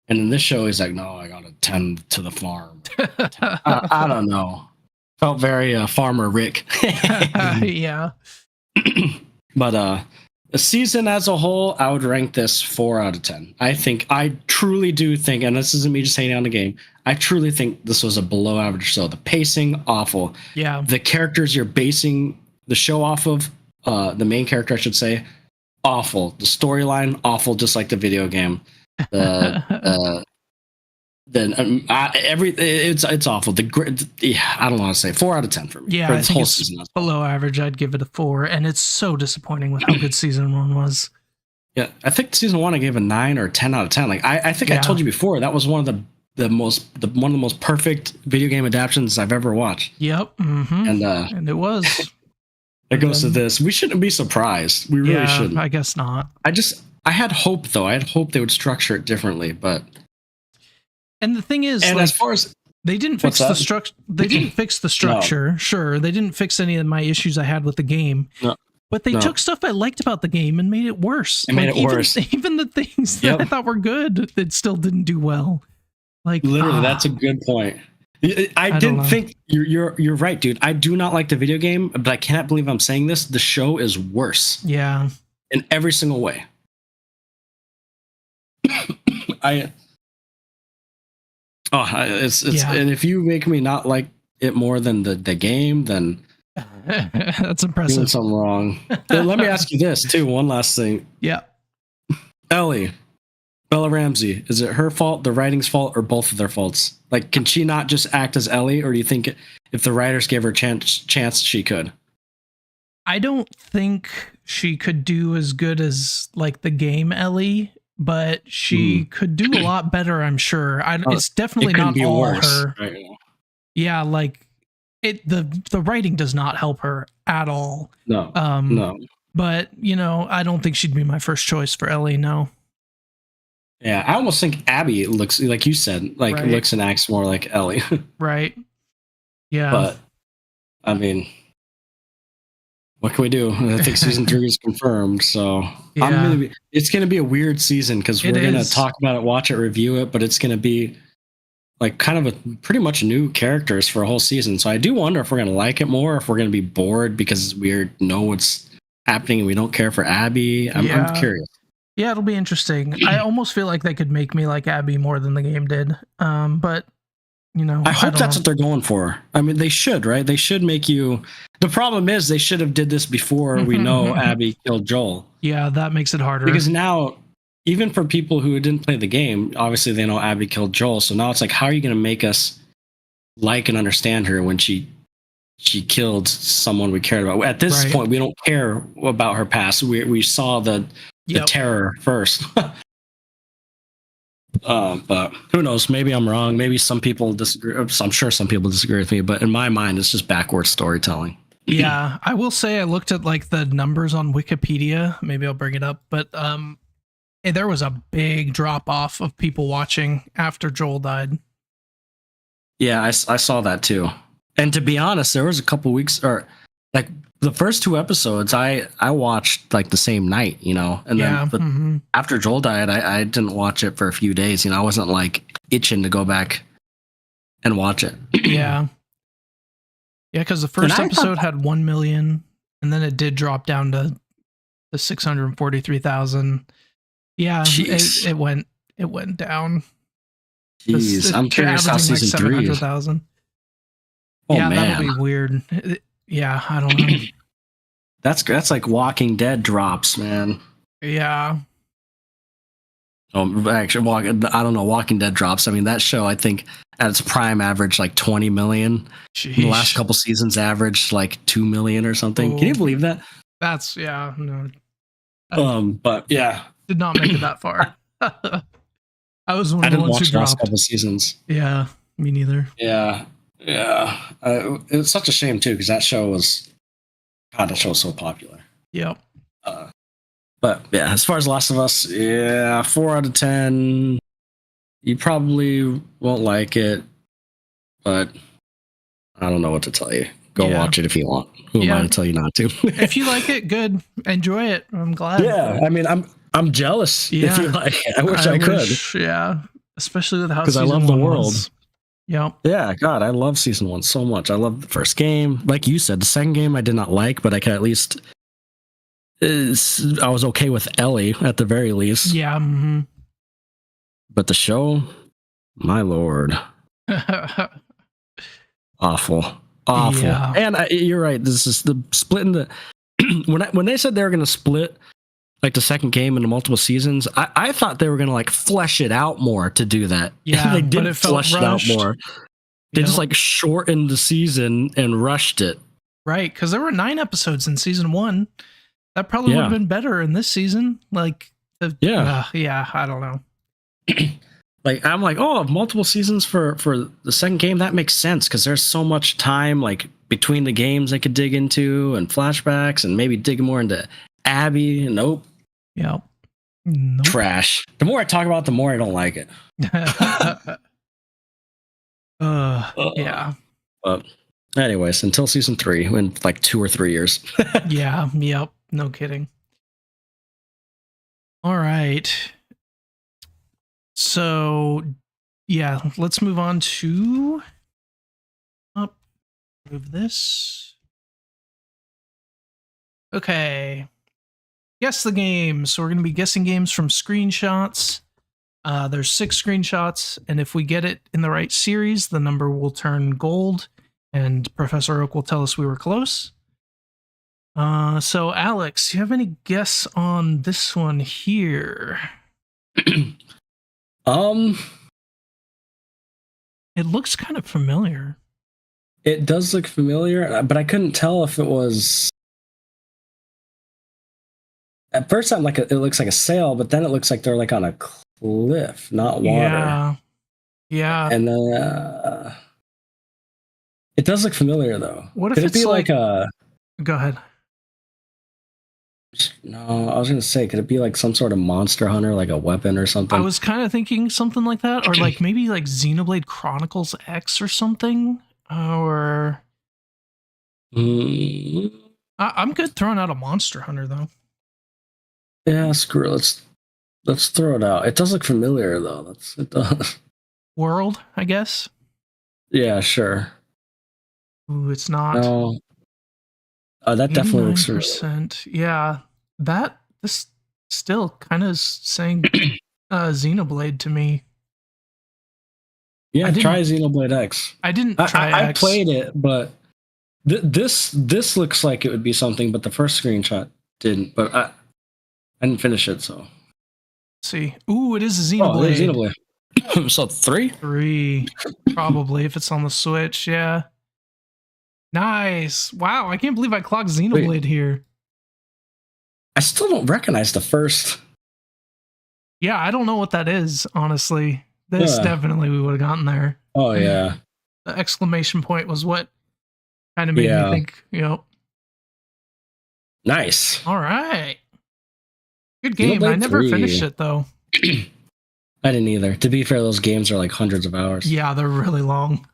And in this show, he's like, no, I got to tend to the farm. I don't know. Felt very Farmer Rick. Yeah. But the season as a whole, I would rank this 4 out of 10. I truly do think, and this isn't me just hating on the game, I truly think this was a below average show. The pacing, awful. Yeah. The characters you're basing the show off of, the main character, I should say, awful. The storyline, awful, just like the video game. It's awful. I don't want to say 4 out of 10 for me. Yeah, for I think it's below average. I'd give it a 4, and it's so disappointing with how good season 1 was. Yeah, I think season 1 I gave a 9 or 10 out of 10. Like I think I told you before, that was one of the most perfect video game adaptations I've ever watched. Yep, and it was. It goes to this. We shouldn't be surprised. We really shouldn't. I guess not. I had hope, though. I had hope they would structure it differently, but. And the thing is, and like, as far as they didn't fix the structure. They didn't fix the structure. No. Sure, they didn't fix any of my issues I had with the game. No. But they took stuff I liked about the game and made it worse. It made it worse. Even the things that I thought were good, that still didn't do well. Like literally, that's a good point. I didn't think you're right, dude. I do not like the video game, but I cannot believe I'm saying this. The show is worse. Yeah, in every single way. And if you make me not like it more than the game, then that's impressive. Doing something wrong. Let me ask you this too. One last thing. Yeah, Ellie, Bella Ramsey. Is it her fault, the writing's fault, or both of their faults? Like, can she not just act as Ellie, or do you think if the writers gave her a chance, she could? I don't think she could do as good as like the game Ellie. But she could do a lot better, I'm sure. It's definitely not all her. Right. Yeah, like the writing does not help her at all. No. No. But I don't think she'd be my first choice for Ellie. No. Yeah, I almost think Abby looks like you said, looks and acts more like Ellie. Right. Yeah. But I mean, what can we do? I think season 3 is confirmed, so it's going to be a weird season because we're going to talk about it, watch it, review it, but it's going to be like kind of a pretty much new characters for a whole season. So I do wonder if we're going to like it more, or if we're going to be bored because we know what's happening and we don't care for Abby. I'm curious. Yeah, it'll be interesting. I almost feel like they could make me like Abby more than the game did. But I hope that's what they're going for. I mean, they should, right? They should make you The problem is they should have did this before we know Abby killed Joel. Yeah, that makes it harder. Because now, even for people who didn't play the game, obviously they know Abby killed Joel. So now it's like, how are you going to make us like and understand her when she killed someone we cared about? At this point, we don't care about her past. We saw the terror first. But who knows? Maybe I'm wrong. Maybe some people disagree. I'm sure some people disagree with me. But in my mind, it's just backwards storytelling. Yeah, I will say I looked at like the numbers on Wikipedia. Maybe I'll bring it up. But there was a big drop off of people watching after Joel died. Yeah, I saw that too. And to be honest, there was a couple weeks, or like the first 2 episodes, I watched like the same night, and then after Joel died, I didn't watch it for a few days. I wasn't like itching to go back and watch it. Yeah, because the first episode had 1 million, and then it did drop down to the 643,000. Yeah, it went down. Jeez, I'm curious how season 3 is. Oh, yeah, man. That'll be weird. Yeah, I don't know. That's like Walking Dead drops, man. Yeah. Oh, actually, I don't know. Walking Dead drops. I mean, that show, I think, at its prime averaged like 20 million. The last couple seasons averaged like 2 million or something. Can you believe that? That's no. But yeah, did not make it that far. I was one of the ones who dropped. I didn't watch the last couple seasons. Yeah, me neither. Yeah. It's such a shame too, because that show was so popular. Yep. But yeah, as far as Last of Us, 4 out of 10. You probably won't like it, but I don't know what to tell you. Go watch it if you want. Who am I to tell you not to? If you like it, good. Enjoy it. I'm glad. Yeah, I mean, I'm jealous. If you like it. I wish I could. Yeah, especially with how because I love the world. Yep. Yeah, God, I love season 1 so much. I love the first game. Like you said, the second game I did not like, but I could at least. I was okay with Ellie at the very least. Yeah. Mm-hmm. But the show, my lord, awful. Yeah. And you're right. This is the split in the when they said they were going to split like the second game into multiple seasons. I thought they were going to like flesh it out more to do that. Yeah, they didn't flesh it out more. They just like shortened the season and rushed it. Right, because there were 9 episodes in season 1. That probably would have been better in this season. Like, I don't know. Like, I'm like, multiple seasons for the second game, that makes sense because there's so much time like between the games they could dig into and flashbacks and maybe dig more into Abby. Nope. Yep. Nope. Trash. The more I talk about it, the more I don't like it. Yeah. But anyways, until season 3 in like 2 or 3 years. Yeah. Yep. No kidding. All right. So, let's move on to move this. Okay. Guess the game. So we're going to be guessing games from screenshots. There's 6 screenshots, and if we get it in the right series, the number will turn gold, and Professor Oak will tell us we were close. So Alex, you have any guess on this one here? It looks kind of familiar. It does look familiar, but I couldn't tell if it was. At first, I'm like, it looks like a sail, but then it looks like they're like on a cliff, not water. Yeah. And then it does look familiar, though. What if it's be like a? Go ahead. No, I was gonna say, could it be like some sort of monster hunter, like a weapon or something? I was kind of thinking something like that, or like maybe like Xenoblade Chronicles X or something. Or I'm good throwing out a monster hunter though. Yeah, screw it. Let's throw it out. It does look familiar though. It does. World, I guess. Yeah, sure. Ooh, it's not. No. That definitely looks familiar. Yeah, this still kind of saying Xenoblade to me. Yeah, try Xenoblade X. I didn't try X. I played it, but This looks like it would be something, but the first screenshot didn't. But I didn't finish it, so. Let's see. Ooh, it is a Xenoblade. Oh, it is Xenoblade. So 3? 3, probably, if it's on the Switch, yeah. Nice. Wow, I can't believe I clocked Xenoblade here. I still don't recognize the first. Yeah, I don't know what that is, honestly. This definitely we would have gotten there. Oh, yeah. The exclamation point was what kind of made me think, Nice. All right. Good game. I never finished it, though. I didn't either. To be fair, those games are like hundreds of hours. Yeah, they're really long.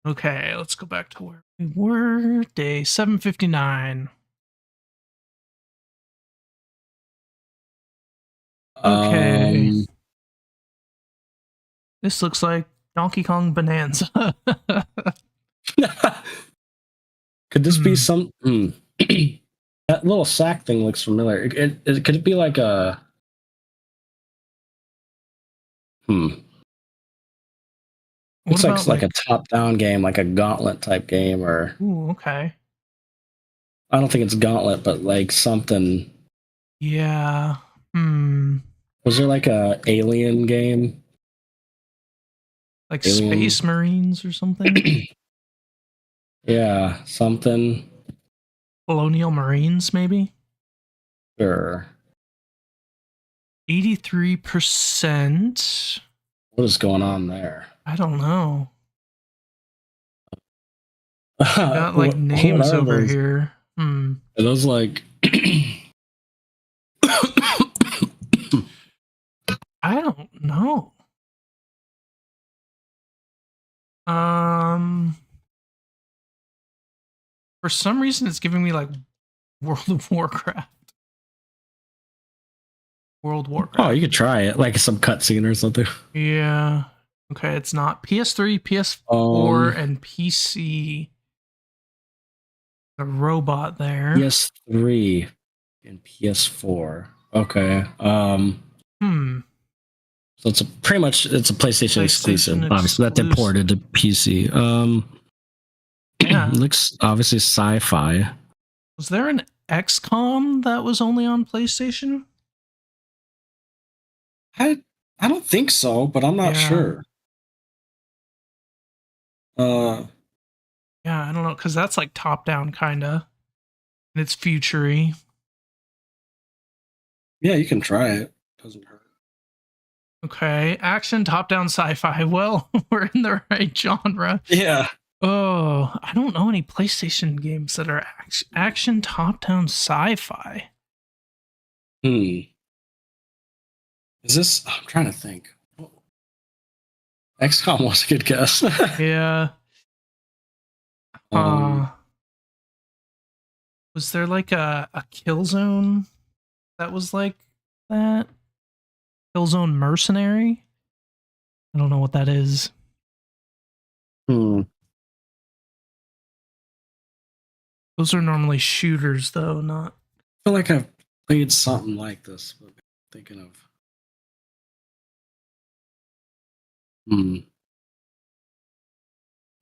Okay, let's go back to where we were. Day 759. Okay. This looks like Donkey Kong Bonanza. Could this be some... that little sack thing looks familiar. Could it be like a... Looks like a top-down game, like a Gauntlet type game, or... Ooh, okay. I don't think it's Gauntlet, but like something... Yeah. Was there like a Alien game? Like Space Marines or something? Yeah, something. Colonial Marines, maybe? Sure. 83%. What is going on there? I don't know. Got like names over here. Are those like... I don't know. For some reason, it's giving me like World of Warcraft. World Warcraft. Oh, you could try it, like some cutscene or something. Yeah. Okay, it's not PS3, PS4, and PC. The robot there. PS3 and PS4. Okay. So it's pretty much it's a PlayStation exclusive. Obviously, that they ported to PC. Yeah. Looks obviously Sci-Fi. Was there an XCOM that was only on PlayStation? I don't think so, but I'm not sure. Yeah, I don't know, because that's like top-down kinda. And it's future-y. Yeah, you can try it. Doesn't hurt. Okay, action, top-down, sci-fi. Well, we're in the right genre. Yeah. Oh, I don't know any PlayStation games that are action, top-down, sci-fi. Is this... I'm trying to think. XCOM was a good guess. Yeah. Was there like a Killzone that was like that? Killzone Mercenary? I don't know what that is. Those are normally shooters, though, not... I feel like I've played something like this, but I'm thinking of...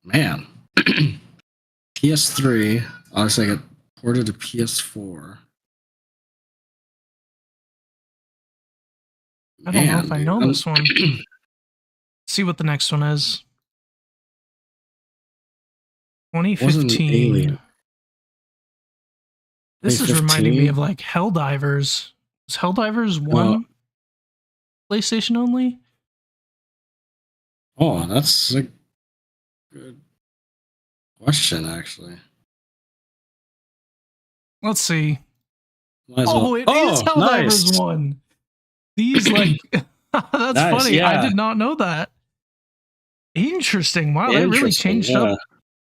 Man. PS3. Obviously, I got ported to PS4. I don't know if I know this one. See what the next one is. 2015. This is reminding me of like Helldivers. Was Helldivers 1 PlayStation only? Oh, that's a good question, actually. Let's see. It is Helldivers nice. 1. These like that's nice, funny. Yeah. I did not know that. Interesting. Wow, that really changed up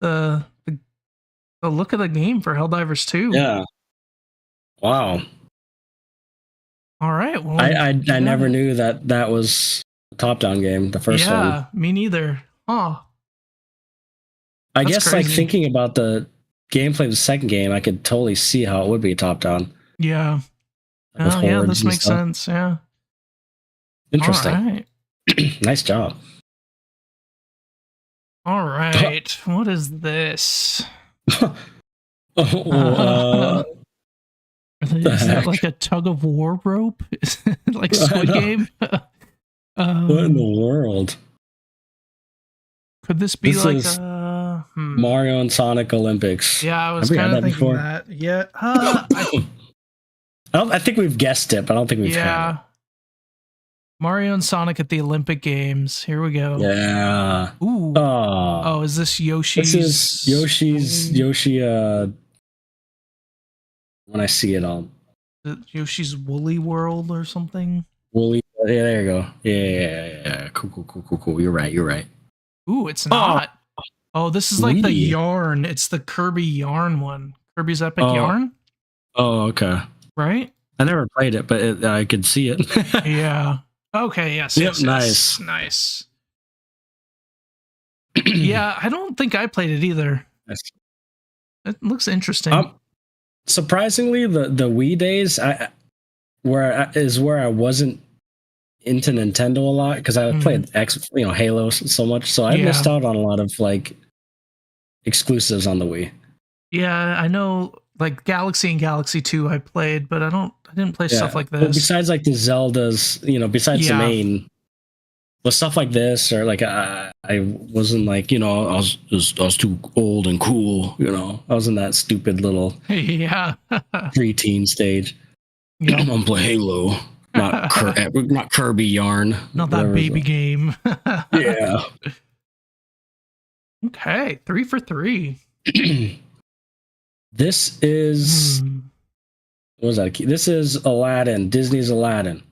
the look of the game for Helldivers 2. Yeah. Wow. All right. Well, I never knew that was a top-down game, the first one. Yeah, me neither. Oh. I guess crazy. Like thinking about the gameplay of the second game, I could totally see how it would be top-down. Yeah. Oh, yeah, this makes sense. Yeah. Interesting. All right. Nice job. All right. What is this? Oh, Is that like a tug of war rope? Like Squid Game? what in the world? Could this be This like is Mario and Sonic Olympics. Yeah, I was Have we had kind of that thinking before? that. Yeah. I think we've guessed it, but I don't think we've had it. Mario and Sonic at the Olympic Games. Here we go. Yeah. Ooh. Oh, is this Yoshi's? This is Yoshi. When I see it, I'll. Yoshi's Woolly World or something. Woolly. Yeah, there you go. Yeah. Cool. You're right. Ooh, it's not. Oh, this is like the yarn. It's the Kirby yarn one. Kirby's Epic Yarn. Oh, okay. Right? I never played it, but I could see it. Yeah. Okay, yes. Nice. Yeah, I don't think I played it either. Nice. It looks interesting. Surprisingly, the Wii days, where I wasn't into Nintendo a lot because I played Halo so much, so I missed out on a lot of like exclusives on the Wii. Yeah, I know, like Galaxy and Galaxy 2 I played, but I didn't play stuff like this. Well, besides like the Zeldas, besides the main, but stuff like this, or like I wasn't like, I was too old and cool, I was in that stupid little preteen stage. I'm gonna play Halo, not Kirby yarn, not that baby game. Yeah. Okay, 3 for 3. This is what was that? This is Aladdin, Disney's Aladdin.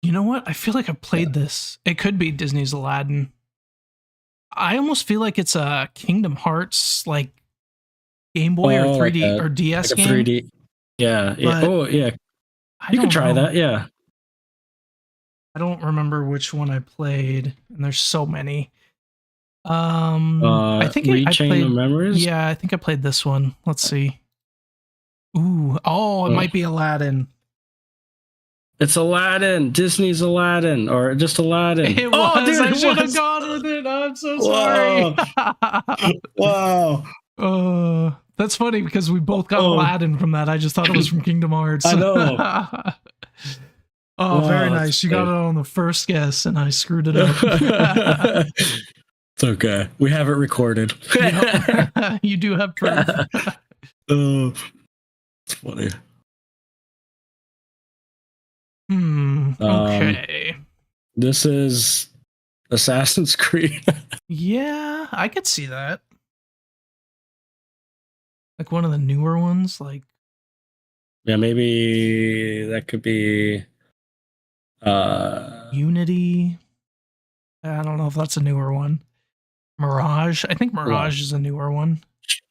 You know what? I feel like I played this. It could be Disney's Aladdin. I almost feel like it's a Kingdom Hearts like Game Boy or 3D or DS like game. 3D. Yeah. You can try that. Yeah. I don't remember which one I played, and there's so many. I think I played Memories. Yeah, I think I played this one. Let's see. Ooh, it might be Aladdin. It's Aladdin, Disney's Aladdin, or just Aladdin. It was. Dude, I should have gone with it. I'm so sorry. Wow. That's funny because we both got Aladdin from that. I just thought it was from Kingdom Hearts. I know. Very nice. You got it on the first guess, and I screwed it up. It's okay. We have it recorded. You do have proof. It's funny. Okay. This is Assassin's Creed. Yeah, I could see that. Like one of the newer ones, like. Yeah, maybe that could be Unity. I don't know if that's a newer one. Mirage. I think Mirage is a newer one.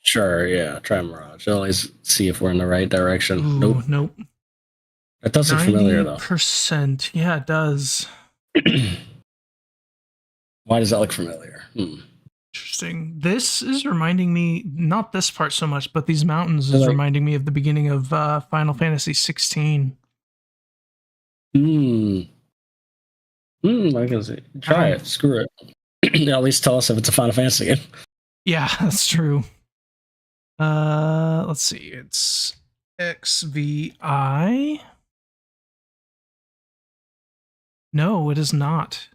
Sure, yeah. Try Mirage. Always see if we're in the right direction. Ooh, nope. That does look familiar, though. 90%. Yeah, it does. Why does that look familiar? Interesting. This is reminding me, not this part so much, but these mountains is reminding me of the beginning of Final Fantasy 16. I can see. Try it. Screw it. At least tell us if it's a Final Fantasy game. Yeah, that's true. Let's see. It's XVI. No, it is not.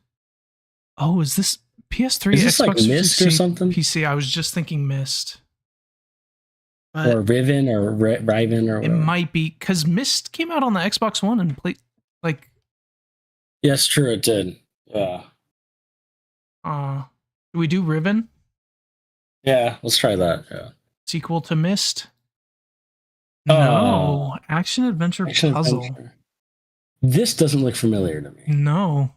Oh, is this PS3? Is this Xbox like Myst or something? PC. I was just thinking Myst. Or Riven or Riven or whatever. It might be because Myst came out on the Xbox One and played like. Yes, true. It did. Yeah. Do we do Riven? Yeah, let's try that. Yeah. Sequel to Myst? No. Action adventure puzzle. Adventure. This doesn't look familiar to me. No.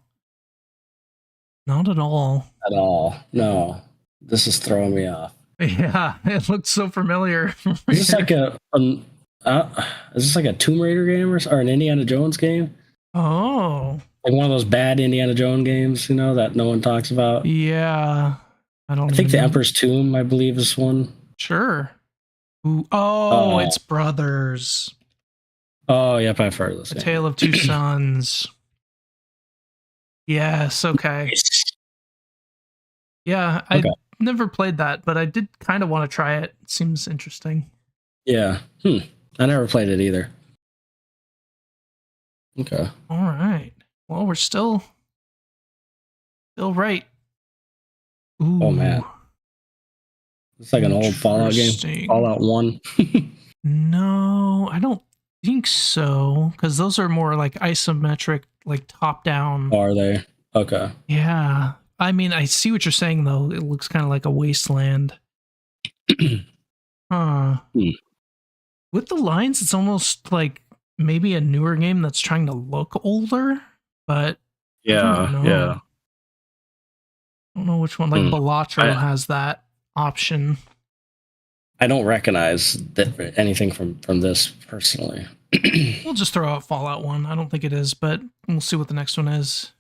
Not at all. At all. No. This is throwing me off. Yeah, it looks so familiar. Is this like is this like a Tomb Raider game or an Indiana Jones game? Oh. Like one of those bad Indiana Jones games, that no one talks about. Yeah. I think the Emperor's Tomb, I believe, is one. Sure. Ooh. It's Brothers. Oh, yep, I've heard of this. A Tale of Two Sons. Yes, okay. Yeah, never played that, but I did kind of want to try it. It seems interesting. Yeah. I never played it either. Okay. All right. Well, we're still right. Ooh. Oh man. It's like an old Fallout game. Fallout 1. No, I don't think so. Because those are more like isometric, like top down. Are they? Okay. Yeah. I mean, I see what you're saying, though. It looks kind of like a wasteland. Huh. With the lines, it's almost like maybe a newer game that's trying to look older, but yeah. I don't know which one. Like Balatro has that option. I don't recognize anything from this personally. We'll just throw out Fallout 1. I don't think it is, but we'll see what the next one is.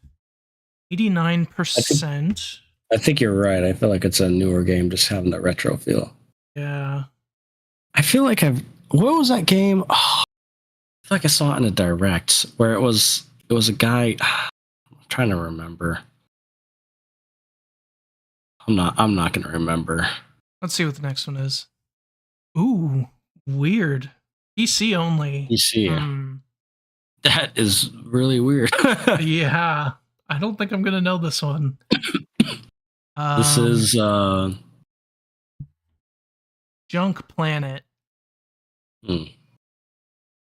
89%. I think you're right. I feel like it's a newer game, just having that retro feel. Yeah. I feel like what was that game? Oh, I feel like I saw it in a direct where it was a guy. I'm trying to remember. I'm not going to remember. Let's see what the next one is. Ooh, weird. PC only. PC. That is really weird. Yeah. I don't think I'm going to know this one. This is Junk Planet.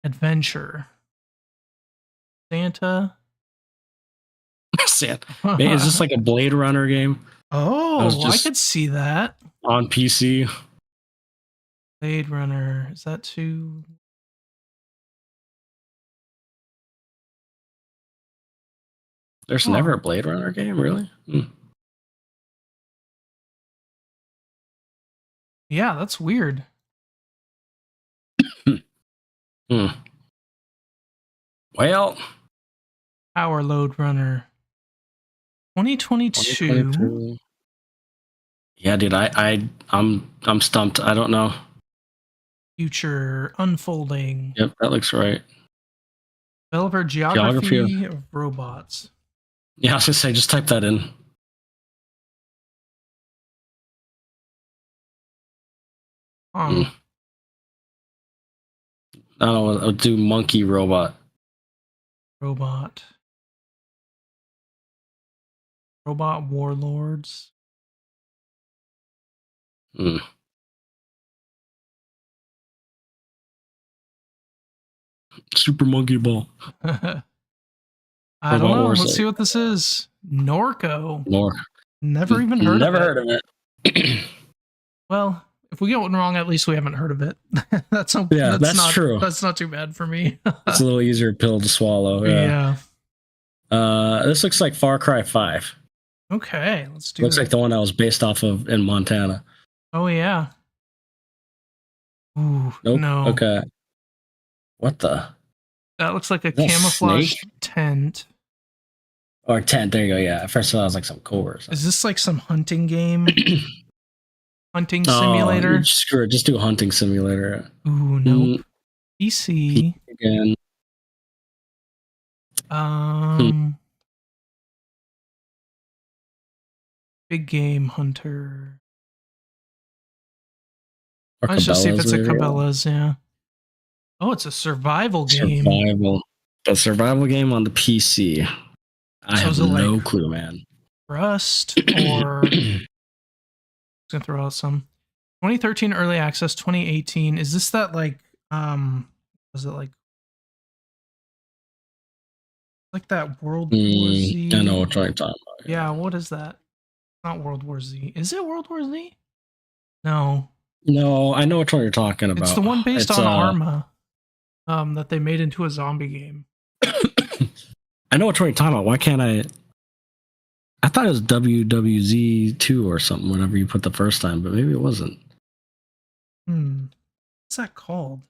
Adventure. Santa. Man, is this like a Blade Runner game? Oh, I could see that. On PC. Blade Runner. Is that too... There's never a Blade Runner game, really? Yeah, that's weird. Well, Power Load Runner. 2022. Yeah, dude, I'm stumped. I don't know. Future Unfolding. Yep, that looks right. Developer Geography of Robots. Yeah, I was gonna say, just type that in. I don't know. I'll do Monkey Robot. Robot Warlords. Super Monkey Ball. I don't know. Let's see what this is. Norco. Never even heard of it. Never heard of it. Well, if we get one wrong, at least we haven't heard of it. That's true. That's not too bad for me. It's a little easier pill to swallow. Yeah. This looks like Far Cry 5. Okay, let's do Looks like the one that was based off of in Montana. Oh, yeah. Ooh, nope. No. Okay. What the? That looks like a camouflage tent. Or tent, there you go, yeah. At first I thought it was like some core. Is this like some hunting game? Hunting simulator? Screw it, just do a hunting simulator. Ooh, nope. PC. Again. Big Game Hunter. Let's just see if it's a Cabela's, yeah. Oh, it's a survival game. A survival game on the PC. I have no clue, man. Rust or... I'm gonna throw out some. 2013 early access, 2018. Is this that like was it like that World War Z? I know what you're talking about. Yeah, what is that? Not World War Z. Is it World War Z? No. No, I know which one you're talking about. It's the one based on Arma. That they made into a zombie game. I know what you're talking about. Why can't I thought it was WWZ2 or something, whatever you put the first time, but maybe it wasn't. What's that called?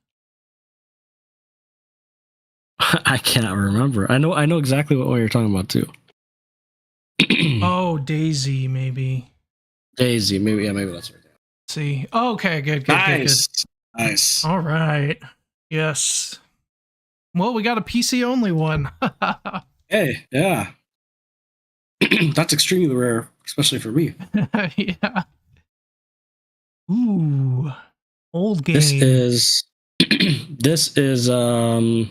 I can't remember. I know exactly what you're talking about too. Oh, Daisy, maybe. Daisy, maybe. Yeah, maybe that's right. Let's see. Oh, okay, good. Nice. All right. Yes. Well, we got a PC only one. Hey, yeah. That's extremely rare, especially for me. Yeah. Ooh, old game. This is this is Did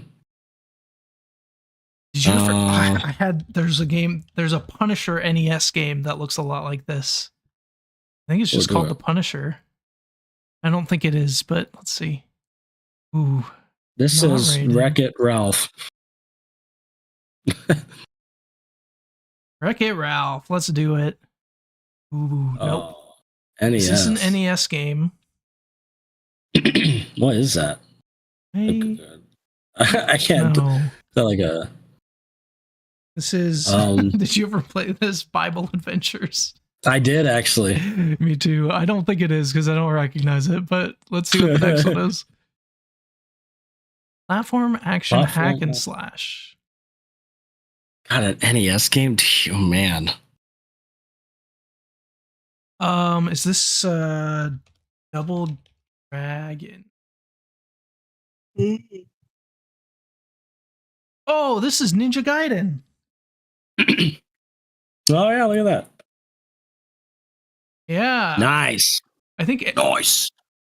you ever? I had. There's a game. There's a Punisher NES game that looks a lot like this. I think it's just called The Punisher. I don't think it is, but let's see. Ooh. This is Wreck-It Ralph. Wreck-It Ralph. Let's do it. Ooh, nope. NES. This is an NES game. What is that? Hey. I can't. No. Is that like a? This is. Did you ever play this Bible Adventures? I did actually. Me too. I don't think it is because I don't recognize it, but let's see what the next one is. Platform action hack and slash. God, an NES game? Oh, man. Is this Double Dragon? Oh, this is Ninja Gaiden. Oh yeah, look at that. Yeah. Nice. I think nice.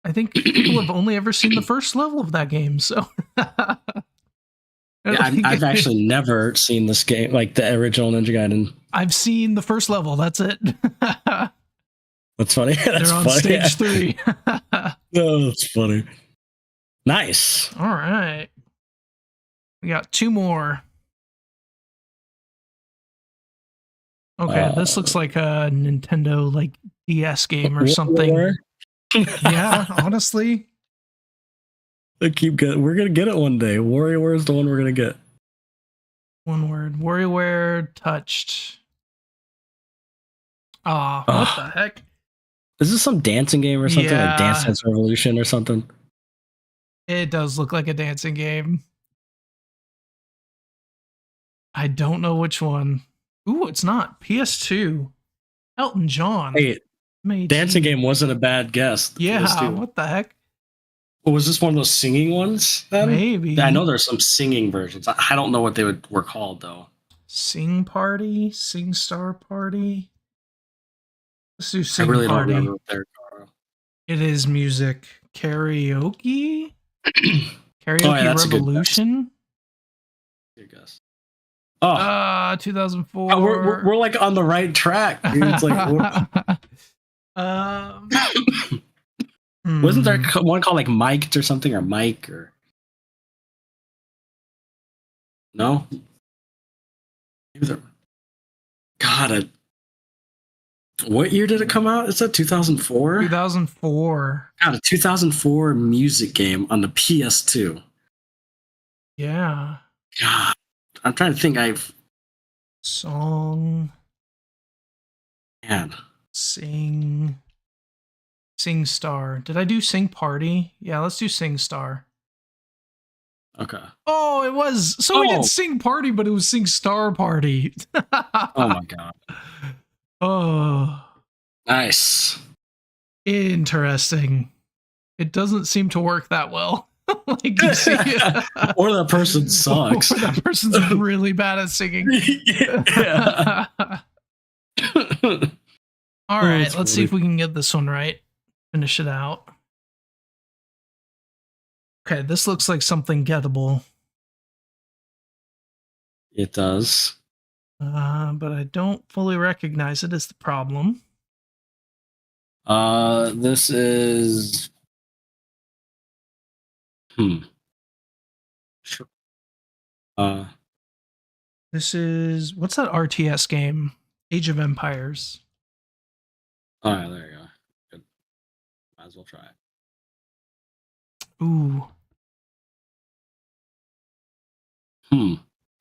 I think people have only ever seen the first level of that game, so I've actually never seen this game, like the original Ninja Gaiden. I've seen the first level. That's it. That's funny. That's They're on funny. stage 3. Oh, that's funny. Nice. All right. We got 2 more. Okay, this looks like a Nintendo like DS game or something. Yeah, honestly. We're gonna get it one day. WarioWare is the one we're gonna get. One word. WarioWare touched. What the heck? Is this some dancing game or something? Yeah. Like Dance Dance Revolution or something? It does look like a dancing game. I don't know which one. Ooh, it's not. PS2. Elton John. Hey, dancing game wasn't a bad guess. Yeah, what the heck? Well, was this one of those singing ones then? Maybe. I know there's some singing versions. I don't know what they were called though. Sing Party? Sing Star Party? Let's do Sing I really Party. don't remember what they're called. It is music. Karaoke? Karaoke Revolution? Good guess. 2004. We're like on the right track. Dude. It's like wasn't there one called like Mike or something, or Mike, or no? God, what year did it come out? Is that 2004? 2004. God, a 2004 music game on the PS2. Yeah. God, I'm trying to think. Song. Man. Sing Star. Did I do Sing Party? Yeah, let's do Sing Star. Okay. Oh, it was. So we did Sing Party, but it was Sing Star Party. Oh my god. Oh. Nice. Interesting. It doesn't seem to work that well. Like you see, or that person sucks. Or that person's really bad at singing. Yeah. All right, let's see if we can get this one right. Finish it out. Okay, this looks like something gettable. It does. But I don't fully recognize it as the problem. This is This is, what's that RTS game? Age of Empires. Oh, yeah, there you go. Good. Might as well try it. Ooh.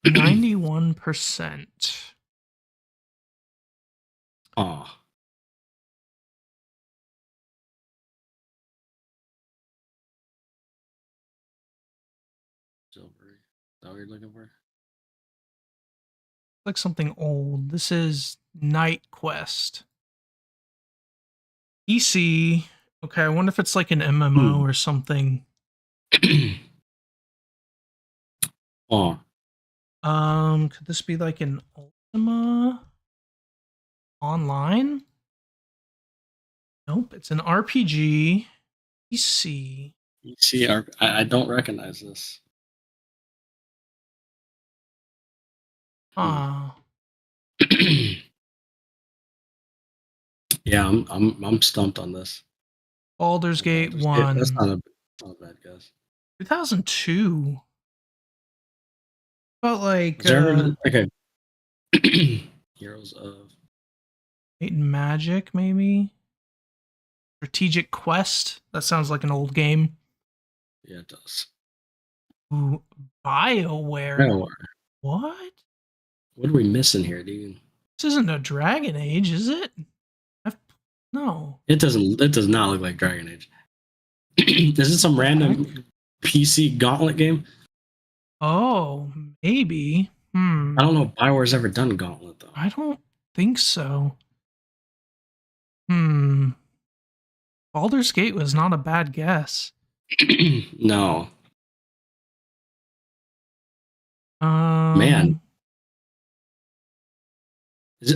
91%. Oh. Silver. Is that what you're looking for? Like something old. This is Night Quest. EC. Okay, I wonder if it's like an MMO or something. Oh. Could this be like an Ultima Online? Nope, it's an RPG. PC. You see, I don't recognize this. Ah. Yeah, I'm stumped on this. Baldur's Gate 1. That's not a bad guess. 2002. But like okay. Heroes of Might and Magic, maybe? Strategic Quest. That sounds like an old game. Yeah, it does. Ooh, BioWare. BioWare. What? What are we missing here, dude? This isn't a Dragon Age, is it? No. It does not look like Dragon Age. Is it some random PC Gauntlet game? Oh, maybe. I don't know if BioWare's ever done Gauntlet though. I don't think so. Baldur's Gate was not a bad guess. No. Man.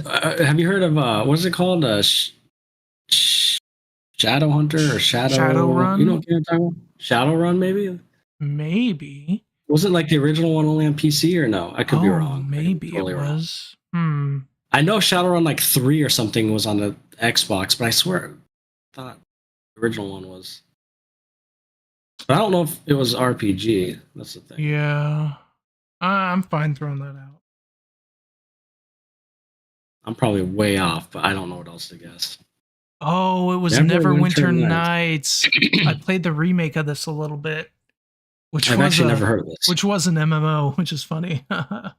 Have you heard of what is it called? Shadow Hunter or Shadowrun? You know what I'm talking about? Shadowrun, maybe? Maybe. Was it like the original one only on PC or no? I could be wrong. Maybe totally it was. I know Shadowrun like 3 or something was on the Xbox, but I swear I thought the original one was. But I don't know if it was RPG. That's the thing. Yeah. I'm fine throwing that out. I'm probably way off, but I don't know what else to guess. Oh, it was Neverwinter Nights. I played the remake of this a little bit. I've actually never heard of this. Which was an MMO, which is funny. Oh.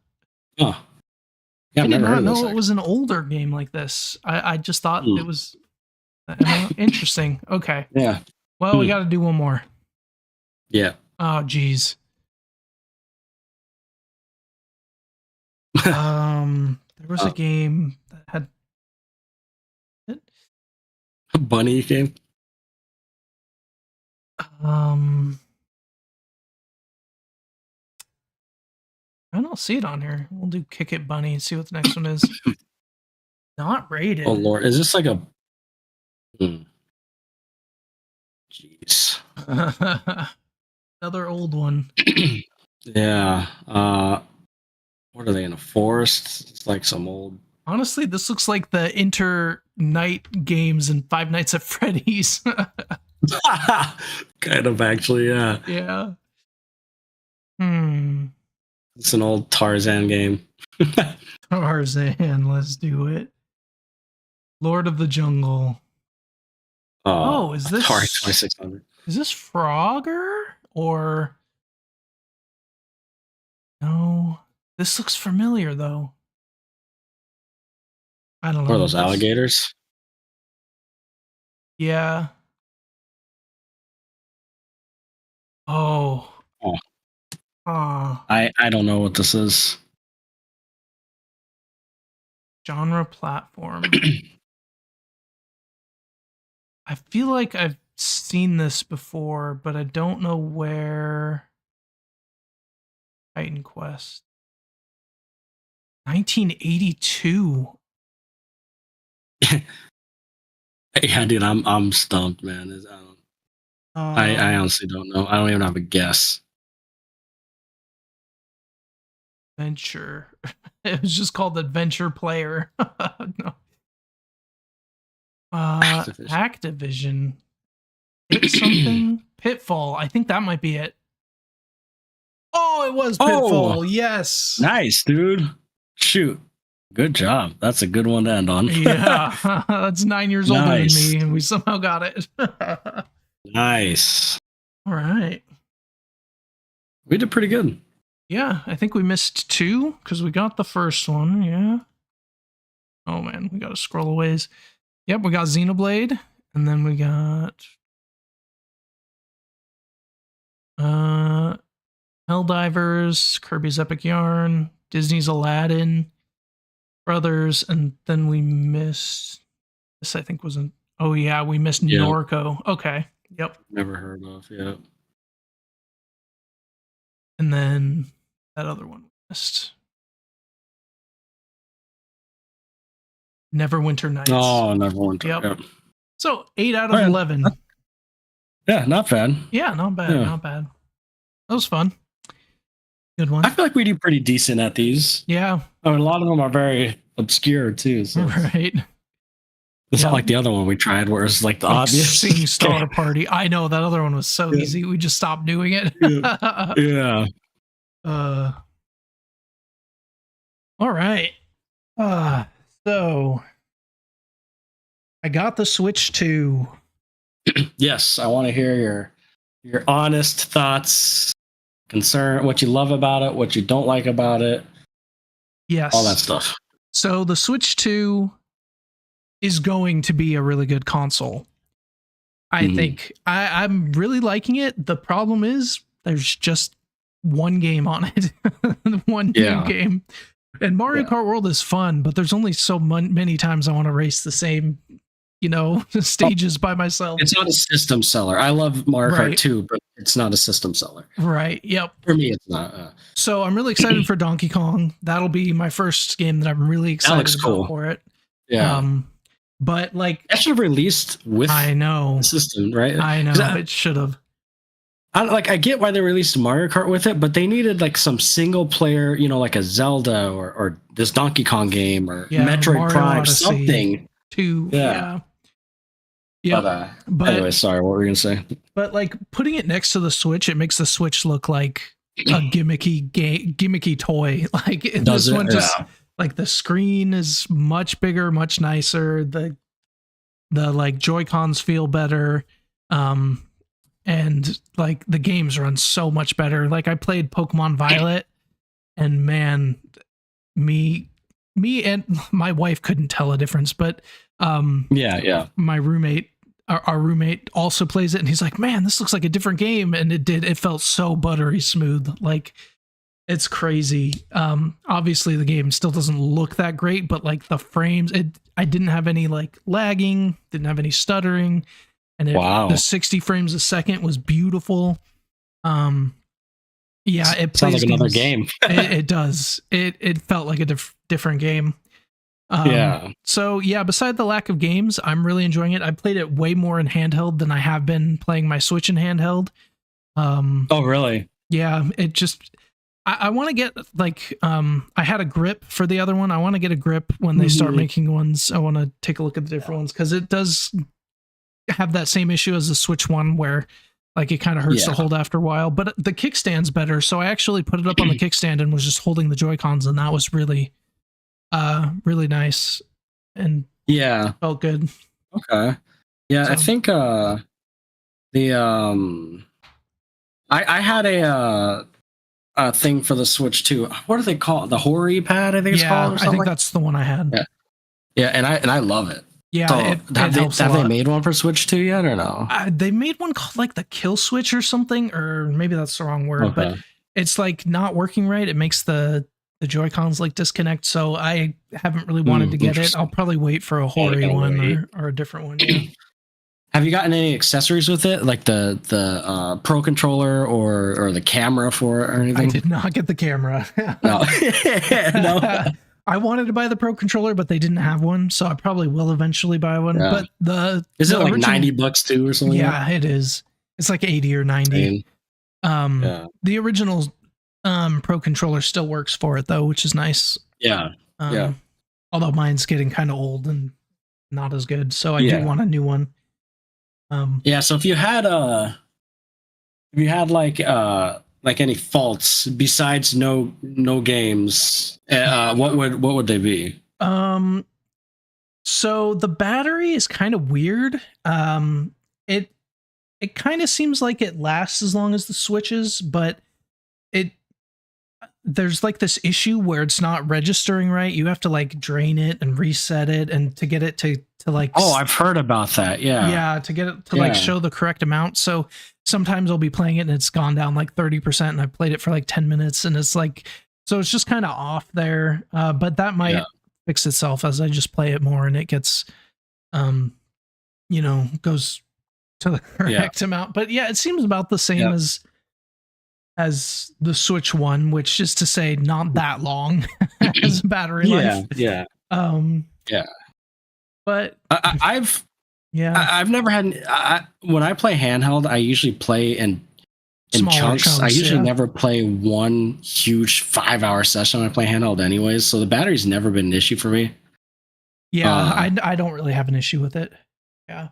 Yeah, I did not know it was an older game like this. I just thought it was interesting. Okay. Yeah. Well, we got to do one more. Yeah. Oh, geez. There was a game that had a bunny game. I don't see it on here. We'll do Kick It Bunny and see what the next one is. Not rated. Oh Lord, is this like a? Jeez. Another old one. Yeah. What are they in a forest? It's like some old. Honestly, this looks like the inter-night games in Five Nights at Freddy's. Kind of, actually, yeah. Yeah. It's an old Tarzan game. Tarzan, let's do it. Lord of the Jungle. Oh, is this Atari 2600? Is this Frogger or no? This looks familiar though. I don't know. Or those alligators? Yeah. Oh. I don't know what this is. Genre platform. I feel like I've seen this before, but I don't know where. Titan Quest. 1982. Yeah, dude, I'm stumped, man. I honestly don't know. I don't even have a guess. Adventure. It was just called Adventure Player. No. Activision. Hit something. Pitfall. I think that might be it. Oh, it was Pitfall. Yes. Nice, dude. Shoot. Good job. That's a good one to end on. Yeah. That's 9 years older than me, and we somehow got it. Nice. All right. We did pretty good. Yeah, I think we missed 2 because we got the first one. Yeah. Oh, man. We got to scroll a ways. Yep, we got Xenoblade, and then we got Helldivers, Kirby's Epic Yarn, Disney's Aladdin, Brothers, and then we missed this. I think wasn't. Oh yeah, we missed Norco. Okay, yep. Never heard of. Yeah. And then that other one we missed. Neverwinter Nights. Oh, Neverwinter. Yep. So 8 out of All right. 11. Yeah, not bad. Yeah, not bad. Yeah. Not bad. That was fun. Good one. I feel like we do pretty decent at these. Yeah. I mean, a lot of them are very obscure too. So Right. it's not like the other one we tried where it's like the obvious. Sing Star Party. I know that other one was so easy. We just stopped doing it. Yeah. All right. So I got the Switch 2. Yes, I want to hear your honest thoughts, concern, what you love about it, what you don't like about it. Yes. All that stuff. So the Switch 2 is going to be a really good console. I think I'm really liking it. The problem is there's just one game on it. One new game. And Mario Kart World is fun, but there's only so many times I want to race the same, stages by myself. It's not a system seller. I love Mario Kart 2, but it's not a system seller. Right. Yep. For me, it's not. So I'm really excited for Donkey Kong. That'll be my first game that I'm really excited about for it. Yeah. But like that should have released with the system, right? I know it should have. I get why they released Mario Kart with it, but they needed like some single player, like a Zelda or this Donkey Kong game or Metroid Mario Prime, Odyssey something. Yeah. But anyway, sorry, what were you gonna say? But like putting it next to the Switch, it makes the Switch look like a gimmicky toy. Like this one just like the screen is much bigger, much nicer. The like Joy-Cons feel better. And like the games run so much better. Like I played Pokemon Violet, and man, me and my wife couldn't tell a difference, but my roommate, our roommate also plays it, and he's like, man, this looks like a different game. And it felt so buttery smooth. Like it's crazy. Obviously the game still doesn't look that great, but like the frames, I didn't have any like lagging, didn't have any stuttering. And the 60 frames a second was beautiful. It sounds like another game. It does. It felt like a different game. So beside the lack of games, I'm really enjoying it. I played it way more in handheld than I have been playing my Switch in handheld. Oh, really? Yeah. It just, I want to get like, I had a grip for the other one. I want to get a grip when they start making ones. I want to take a look at the different ones because it does have that same issue as the Switch one where like it kind of hurts to hold after a while, but the kickstand's better. So I actually put it up on the kickstand and was just holding the Joy-Cons, and that was really really nice and felt good. Okay. Yeah, so, I think I had a thing for the Switch too. What do they call it? The Hori pad, I think it's called. Or something. I think that's the one I had. Yeah, and I love it. Yeah, so have they made one for Switch 2 yet or no? They made one called like the Kill Switch or something, or maybe that's the wrong word, but it's like not working right. It makes the Joy-Cons like disconnect, so I haven't really wanted to get it. I'll probably wait for a Hori one or a different one. Yeah. Have you gotten any accessories with it, like the Pro Controller or the camera for it or anything? I did not get the camera. No. No. I wanted to buy the Pro Controller, but they didn't have one, so I probably will eventually buy one. Yeah. But is it like $90 too or something? Yeah, it is. It's like 80 or 90. The original Pro Controller still works for it though, which is nice. Yeah. Although mine's getting kind of old and not as good, so I do want a new one. So if you had like any faults besides no games, what would they be? So the battery is kind of weird. It kind of seems like it lasts as long as the Switches, but there's like this issue where it's not registering right. You have to like drain it and reset it, and to get it to like. Oh, I've heard about that. Yeah, to get it to like show the correct amount. So sometimes I'll be playing it and it's gone down like 30%, and I played it for like 10 minutes, and it's like, so it's just kind of off there. But that might fix itself as I just play it more and it gets, goes to the correct amount. But yeah, it seems about the same as the Switch one, which is to say not that long as battery life. Yeah. But I've Yeah. I've never had. When I play handheld, I usually play in Smaller chunks. I usually yeah. never play one huge 5-hour session when I play handheld, anyways. So the battery's never been an issue for me. Yeah, I don't really have an issue with it. Yeah.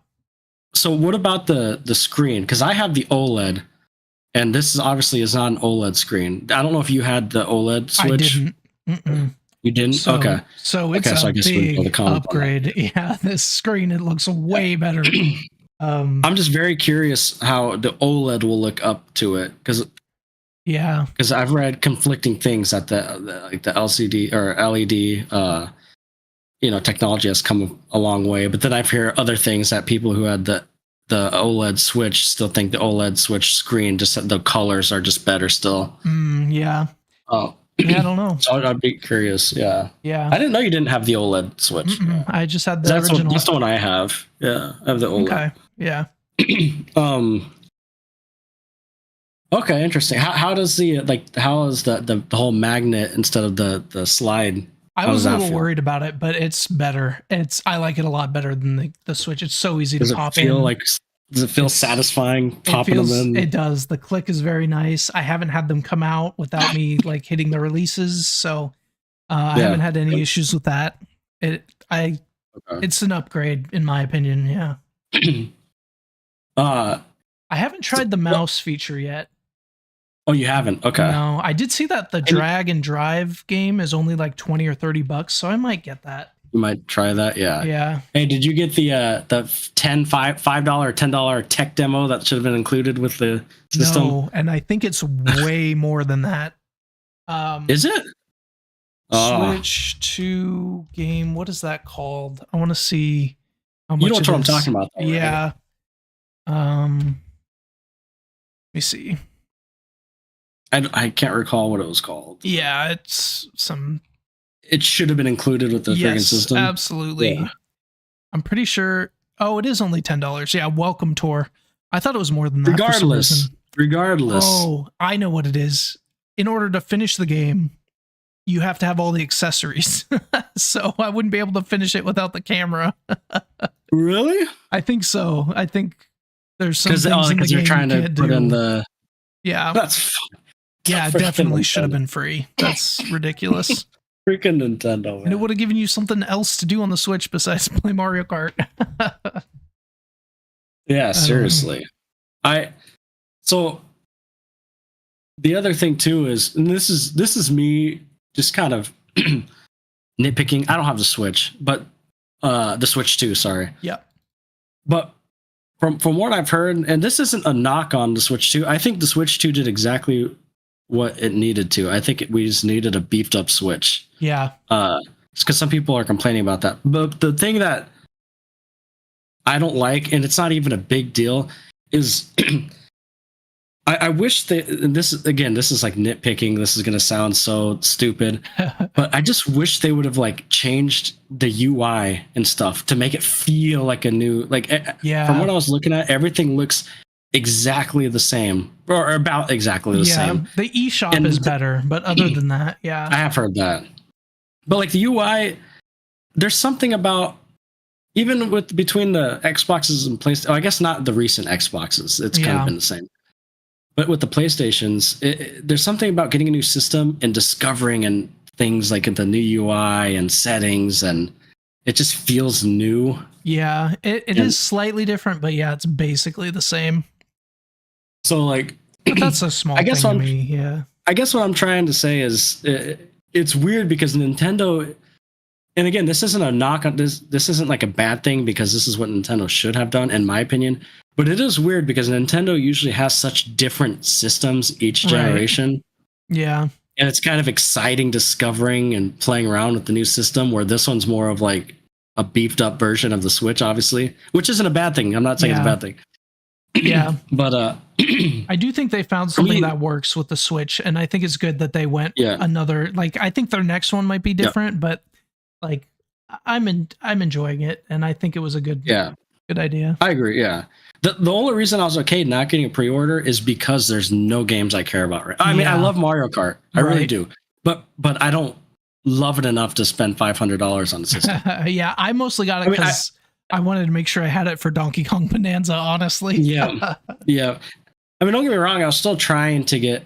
So what about the screen? Because I have the OLED, and this is obviously is not an OLED screen. I don't know if you had the OLED switch. I didn't. Mm-mm. You didn't? So, okay. So it's a big upgrade. Yeah, this screen, it looks way better. I'm just very curious how the OLED will look up to it, because I've read conflicting things that the LCD or LED technology has come a long way, but then I've heard other things that people who had the OLED switch still think the OLED switch screen, just the colors are just better still. Yeah. Oh. Yeah, I don't know. So I'd be curious. Yeah. Yeah. I didn't know you didn't have the OLED switch. I just had the original. That's the one I have. Yeah, I have the OLED. Okay. Yeah. Okay, interesting. How does how is the whole magnet instead of the slide? I was a little worried about it, but it's better. I like it a lot better than the Switch. It's so easy to pop in. Does it feel satisfying popping them in? It does. The click is very nice. I haven't had them come out without me hitting the releases, so I haven't had any issues with that. It's an upgrade in my opinion. Yeah. I haven't tried the mouse feature yet. Oh, you haven't? Okay. No, I did see that the drag and drive game is only like $20 or $30, so I might get that. You might try that, yeah. Yeah. Hey, did you get the $5 or $10 tech demo that should have been included with the system? No, and I think it's way more than that. Is it? Switch to game. What is that called? I want to see how much. You know what I'm talking about, though, yeah. Right? Let me see. I can't recall what it was called. Yeah, it's some. It should have been included with the freaking system. Absolutely. Yeah. I'm pretty sure. Oh, it is only $10. Yeah, welcome tour. I thought it was more than that. Regardless. Oh, I know what it is. In order to finish the game, you have to have all the accessories. So I wouldn't be able to finish it without the camera. Really? I think so. I think there's some things in the game you're trying to put in the. Yeah. That's. Yeah, definitely should have been free. That's ridiculous. Freaking Nintendo, man. And it would have given you something else to do on the Switch besides play Mario Kart. Yeah, seriously. So the other thing too is, and this is me just kind of nitpicking. I don't have the Switch, but the Switch 2, sorry. Yeah. But from what I've heard, and this isn't a knock on the Switch 2, I think the Switch 2 did exactly what it needed to. I think we just needed a beefed up Switch. Yeah. It's because some people are complaining about that. But the thing that I don't like, and it's not even a big deal, is I wish that this is like nitpicking. This is going to sound so stupid, but I just wish they would have changed the UI and stuff to make it feel like a new, from what I was looking at, everything looks exactly the same, or about exactly the same. The eShop is better, but other than that, yeah. I have heard that. But the UI, there's something about, even between the Xboxes and PlayStation, I guess not the recent Xboxes, it's kind of been the same. But with the PlayStations, there's something about getting a new system and discovering and things like the new UI and settings, and it just feels new. Yeah, it is slightly different, but yeah, it's basically the same. So but that's a small thing to me. Yeah, I guess what I'm trying to say is it's weird because Nintendo, and again, this isn't a knock on this. This isn't a bad thing because this is what Nintendo should have done, in my opinion. But it is weird because Nintendo usually has such different systems each generation. Right. Yeah. And it's kind of exciting discovering and playing around with the new system, where this one's more of a beefed up version of the Switch, obviously, which isn't a bad thing. I'm not saying it's a bad thing. Yeah. But I do think they found something that works with the Switch, and I think it's good that they went another, I think their next one might be different, but I'm enjoying it, and I think it was a good idea. I agree. Yeah. The only reason I was okay not getting a pre-order is because there's no games I care about. Right? I mean, I love Mario Kart. I really do. But I don't love it enough to spend $500 on the system. Yeah, I mostly got it because I wanted to make sure I had it for Donkey Kong Bonanza, honestly. Yeah. Yeah. I mean, don't get me wrong. I was still trying to get.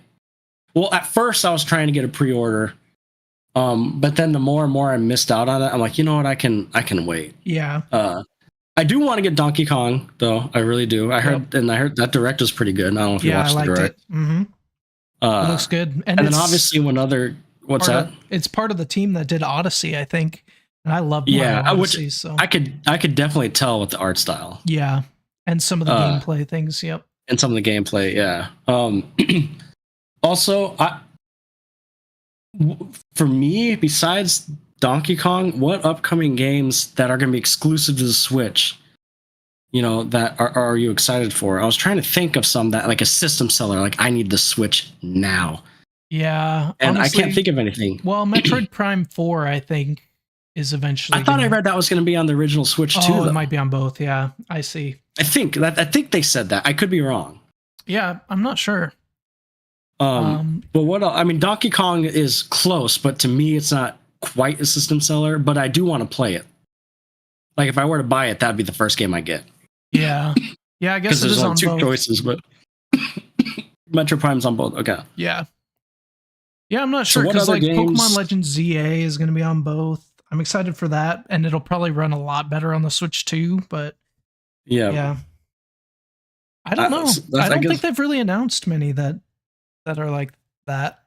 Well, at first, I was trying to get a pre-order, but then the more and more I missed out on it, I'm like, you know what? I can wait. Yeah. I do want to get Donkey Kong, though. I really do. I heard that direct was pretty good. I don't know if you watched the direct. It. Mm-hmm. It looks good, and then obviously what's that? It's part of the team that did Odyssey, I think, and I love Odyssey. So I could definitely tell with the art style. Yeah, and some of the gameplay things. Yep. And some of the gameplay, yeah. Also, for me, besides Donkey Kong, what upcoming games that are going to be exclusive to the Switch, that are you excited for? I was trying to think of some that, like a system seller, like I need the Switch now. Yeah. And honestly, I can't think of anything. Well, Metroid Prime 4, I think, is eventually. I thought I read that was going to be on the original Switch too. Oh, it might be on both. Yeah, I see. I think they said that. I could be wrong. Yeah, I'm not sure. But what else? I mean, Donkey Kong is close, but to me, it's not quite a system seller. But I do want to play it. Like if I were to buy it, that'd be the first game I get. Yeah, yeah. I guess there's on two both choices, but Metro Prime's on both. Okay. Yeah. Yeah, I'm not sure because like games? Pokemon Legends ZA is going to be on both. I'm excited for that, and it'll probably run a lot better on the Switch too. But yeah. I don't know. I don't think they've really announced many that are like that.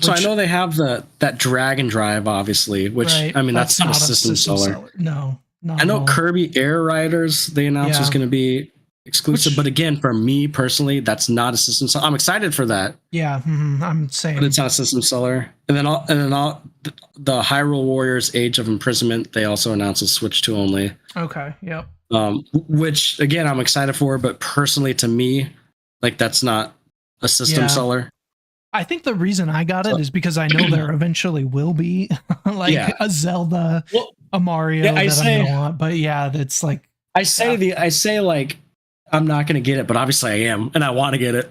So I know they have that Dragon Drive, obviously, which I mean that's not a system seller. No, I know Kirby Air Riders they announced is going to be exclusive, but again, for me personally, that's not a system seller. I'm excited for that. Yeah, I'm saying, but it's not a system seller. And then the Hyrule Warriors Age of Imprisonment they also announced a Switch 2 only. Okay, yep. Which again I'm excited for, but personally to me, like that's not a system seller. I think the reason I got it is because I know there eventually will be a Zelda, a Mario that I'm gonna want. But yeah, that's like I say like I'm not gonna get it, but obviously I am, and I want to get it.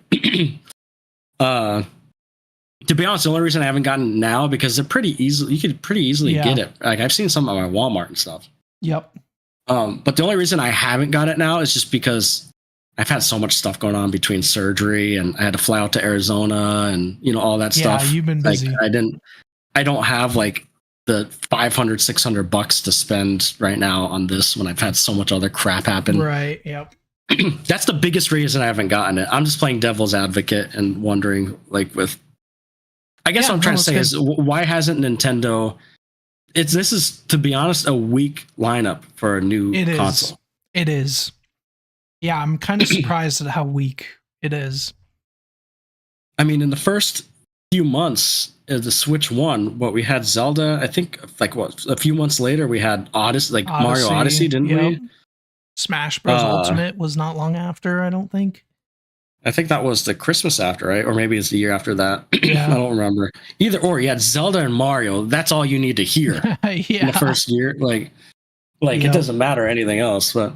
To be honest, the only reason I haven't gotten it now because they're pretty easily. You could pretty easily get it. Like I've seen some on my Walmart and stuff. Yep. But the only reason I haven't got it now is just because I've had so much stuff going on between surgery and I had to fly out to Arizona and all that stuff. Yeah, you've been busy. Like, I don't have like the $500-$600 to spend right now on this when I've had so much other crap happen. Right. Yep. That's the biggest reason I haven't gotten it. I'm just playing devil's advocate and wondering I guess what I'm trying to say is why hasn't Nintendo this is, to be honest, a weak lineup for a new console. It is. Yeah, I'm kind of surprised at how weak it is. I mean, in the first few months of the Switch 1, we had Zelda, I think, a few months later, we had Odyssey, Mario Odyssey, didn't we? Smash Bros. Ultimate was not long after, I don't think. I think that was the Christmas after, right? Or maybe it's the year after that. Yeah. I don't remember. Either or, you had Zelda and Mario. That's all you need to hear in the first year. It doesn't matter anything else. But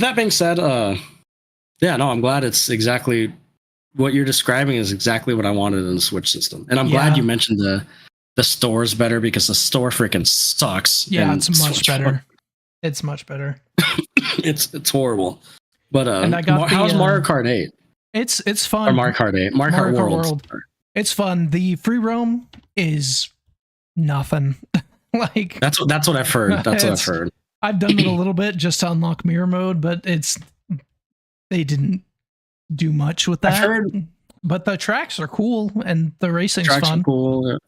that being said, I'm glad it's exactly what you're describing is exactly what I wanted in the Switch system. And I'm glad you mentioned the store's better because the store freaking sucks. Yeah, it's much better. It's much better. It's horrible. But how's Mario Kart 8? It's fun. Or Mario Kart 8. Mario Kart World. It's fun. The free roam is nothing. That's what I've heard. That's what I've heard. I've done it a little bit just to unlock mirror mode, but they didn't do much with that. But the tracks are cool and the racing's fun. Are cool. Yeah.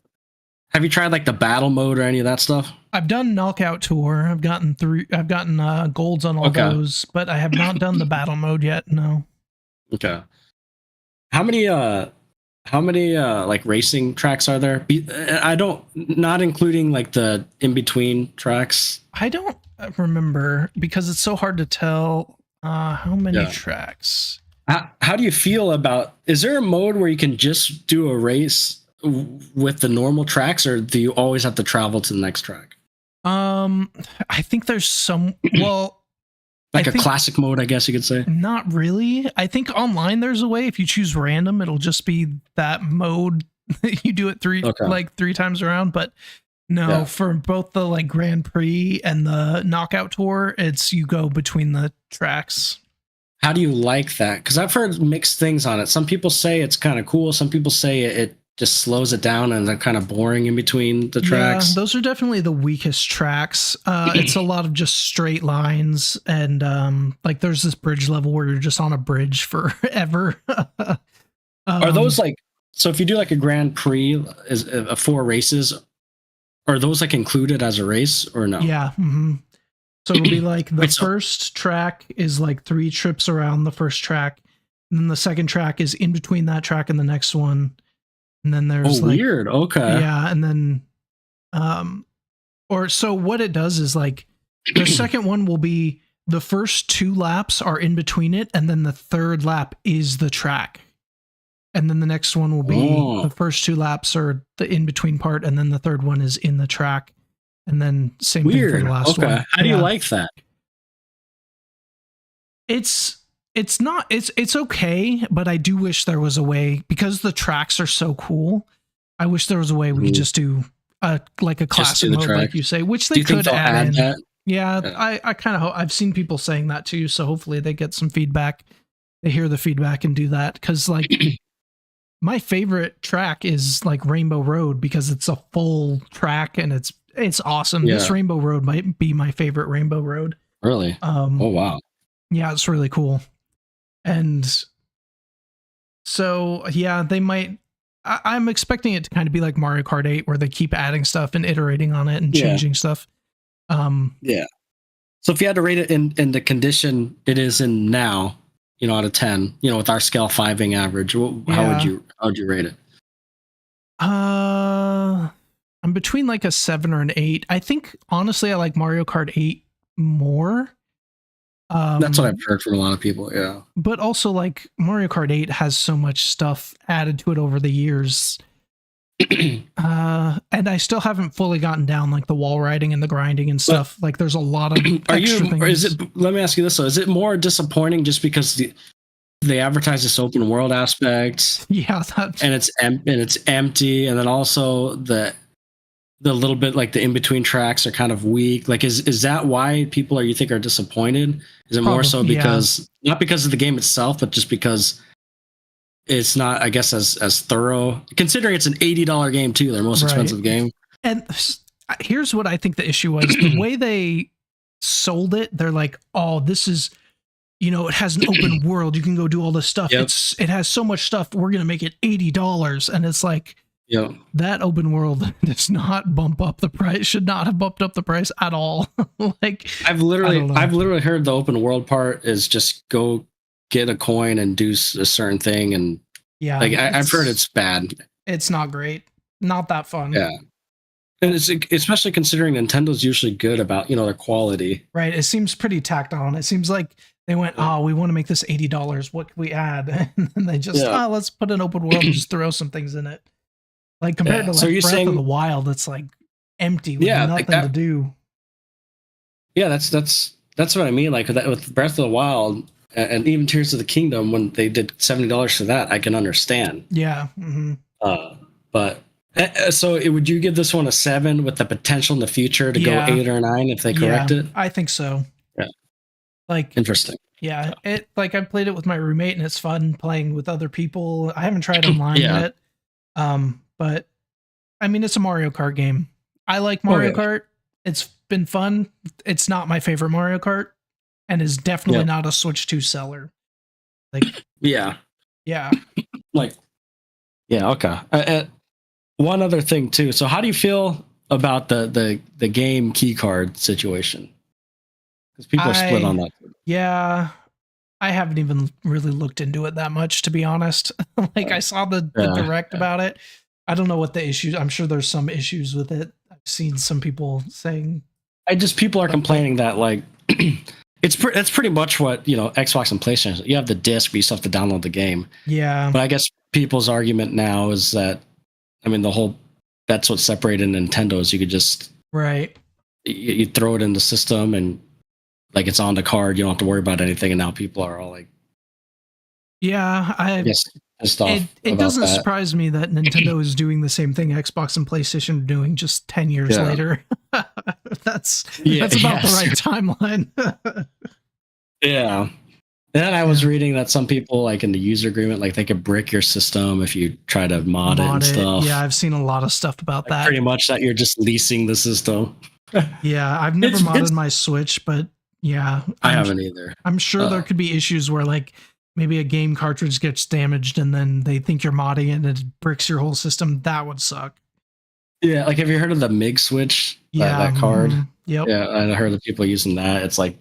Have you tried the battle mode or any of that stuff? I've done Knockout Tour. I've gotten golds on all those, but I have not done the battle mode yet. No. Okay. How many racing tracks are there? Not including the in between tracks. I don't remember because it's so hard to tell how many tracks. How do you feel about? Is there a mode where you can just do a race with the normal tracks, or do you always have to travel to the next track? I think there's some. Well, a classic mode, I guess you could say. Not really. I think online there's a way. If you choose random, it'll just be that mode. You do it three times around. But No, for both the like Grand Prix and the Knockout Tour, it's you go between the tracks. How do you like that? Because I've heard mixed things on it. Some people say it's kind of cool. Some people say it just slows it down and they're kind of boring in between the tracks. Yeah, those are definitely the weakest tracks. It's a lot of just straight lines, and like there's this bridge level where you're just on a bridge forever. Are those like, so if you do like a Grand Prix, is 4 races, are those like included as a race or no? Yeah. Mm-hmm. So it'll be like the first track is like 3 trips around the first track, and then the second track is in between that track and the next one. And then there's weird. Okay. Yeah. And then, or so what it does is like the second one will be the first 2 laps are in between it. And then the third lap is the track. And then the next one will be the first 2 laps are the in between part. And then the third one is in the track. And then same thing for the last one. How do you like that? It's okay, but I do wish there was a way, because the tracks are so cool. I wish there was a way we could just do like a classic mode, like you say, which they could add in. That? Yeah, I kind of hope. I've seen people saying that too, so hopefully they get some feedback. They hear the feedback and do that, because like my favorite track is like Rainbow Road, because it's a full track and it's awesome. Yeah. This Rainbow Road might be my favorite Rainbow Road. Really? Oh wow. Yeah, it's really cool. And so, yeah, they might. I'm expecting it to kind of be like Mario Kart 8, where they keep adding stuff and iterating on it and changing stuff. Yeah. So if you had to rate it in the condition it is in now, out of 10, with our scale 5ing average, how would you rate it? I'm between like a 7 or an 8. I think honestly, I like Mario Kart 8 more. That's what I've heard from a lot of people, yeah. But also, like, Mario Kart 8 has so much stuff added to it over the years. And I still haven't fully gotten down, like, the wall riding and the grinding and stuff. Like, there's a lot of extra things. Let me ask you this, though. Is it more disappointing just because they advertise this open world aspect? Yeah. And it's empty, and then also the little bit like the in-between tracks are kind of weak. Like, is that why people you think are disappointed? Is it more so because not because of the game itself, but just because it's not, I guess, as thorough, considering it's an $80 game too, their most expensive game. And here's what I think the issue was. The way they sold it, they're like, oh, this is, it has an open world. You can go do all this stuff. Yep. It has so much stuff. We're going to make it $80. And it's like, that open world does not bump up the price. Should not have bumped up the price at all. Like, I've literally heard the open world part is just go get a coin and do a certain thing, and I've heard it's bad. It's not great. Not that fun. Yeah, and it's especially considering Nintendo's usually good about their quality. Right. It seems pretty tacked on. It seems like they went, we want to make this $80. What can we add? And then they just let's put an open world and just throw some things in it. Like compared to like Breath of the Wild, it's like empty with nothing to do. Yeah, that's what I mean. Like with Breath of the Wild and even Tears of the Kingdom, when they did $70 for that, I can understand. Yeah. Mm-hmm. But so would you give this one a 7 with the potential in the future to go 8 or 9 if they correct it? I think so. Yeah. Like interesting. Yeah, I played it with my roommate and it's fun playing with other people. I haven't tried online yet. But I mean, it's a Mario Kart game. I like Mario Kart. It's been fun. It's not my favorite Mario Kart, and is definitely not a Switch 2 seller. Like, yeah. Like, okay. One other thing too. So, how do you feel about the game key card situation? Because people are split on that. Yeah, I haven't even really looked into it that much, to be honest. Like, I saw the direct about it. I don't know what the issues. I'm sure there's some issues with it. I've seen some people saying. People are complaining that like it's pretty much what Xbox and PlayStation. You have the disc, but you still have to download the game. Yeah. But I guess people's argument now is that, I mean, that's what separated Nintendo is you could just you throw it in the system and like it's on the card. You don't have to worry about anything. And now people are all like, yeah, I guess pissed off. It about doesn't that. surprise me that Nintendo is doing the same thing Xbox and PlayStation are doing just 10 years later. That's about the right timeline. Yeah. And then I was reading that some people, like in the user agreement, like they could brick your system if you try to mod it and stuff. Yeah, I've seen a lot of stuff about that. Pretty much that you're just leasing the system. Yeah, I've never modded my Switch, but yeah. I haven't either. I'm sure there could be issues where like maybe a game cartridge gets damaged and then they think you're modding it and it bricks your whole system. That would suck. Yeah, like have you heard of the MIG switch? That card? Yep. Yeah, I heard of people using that. It's like,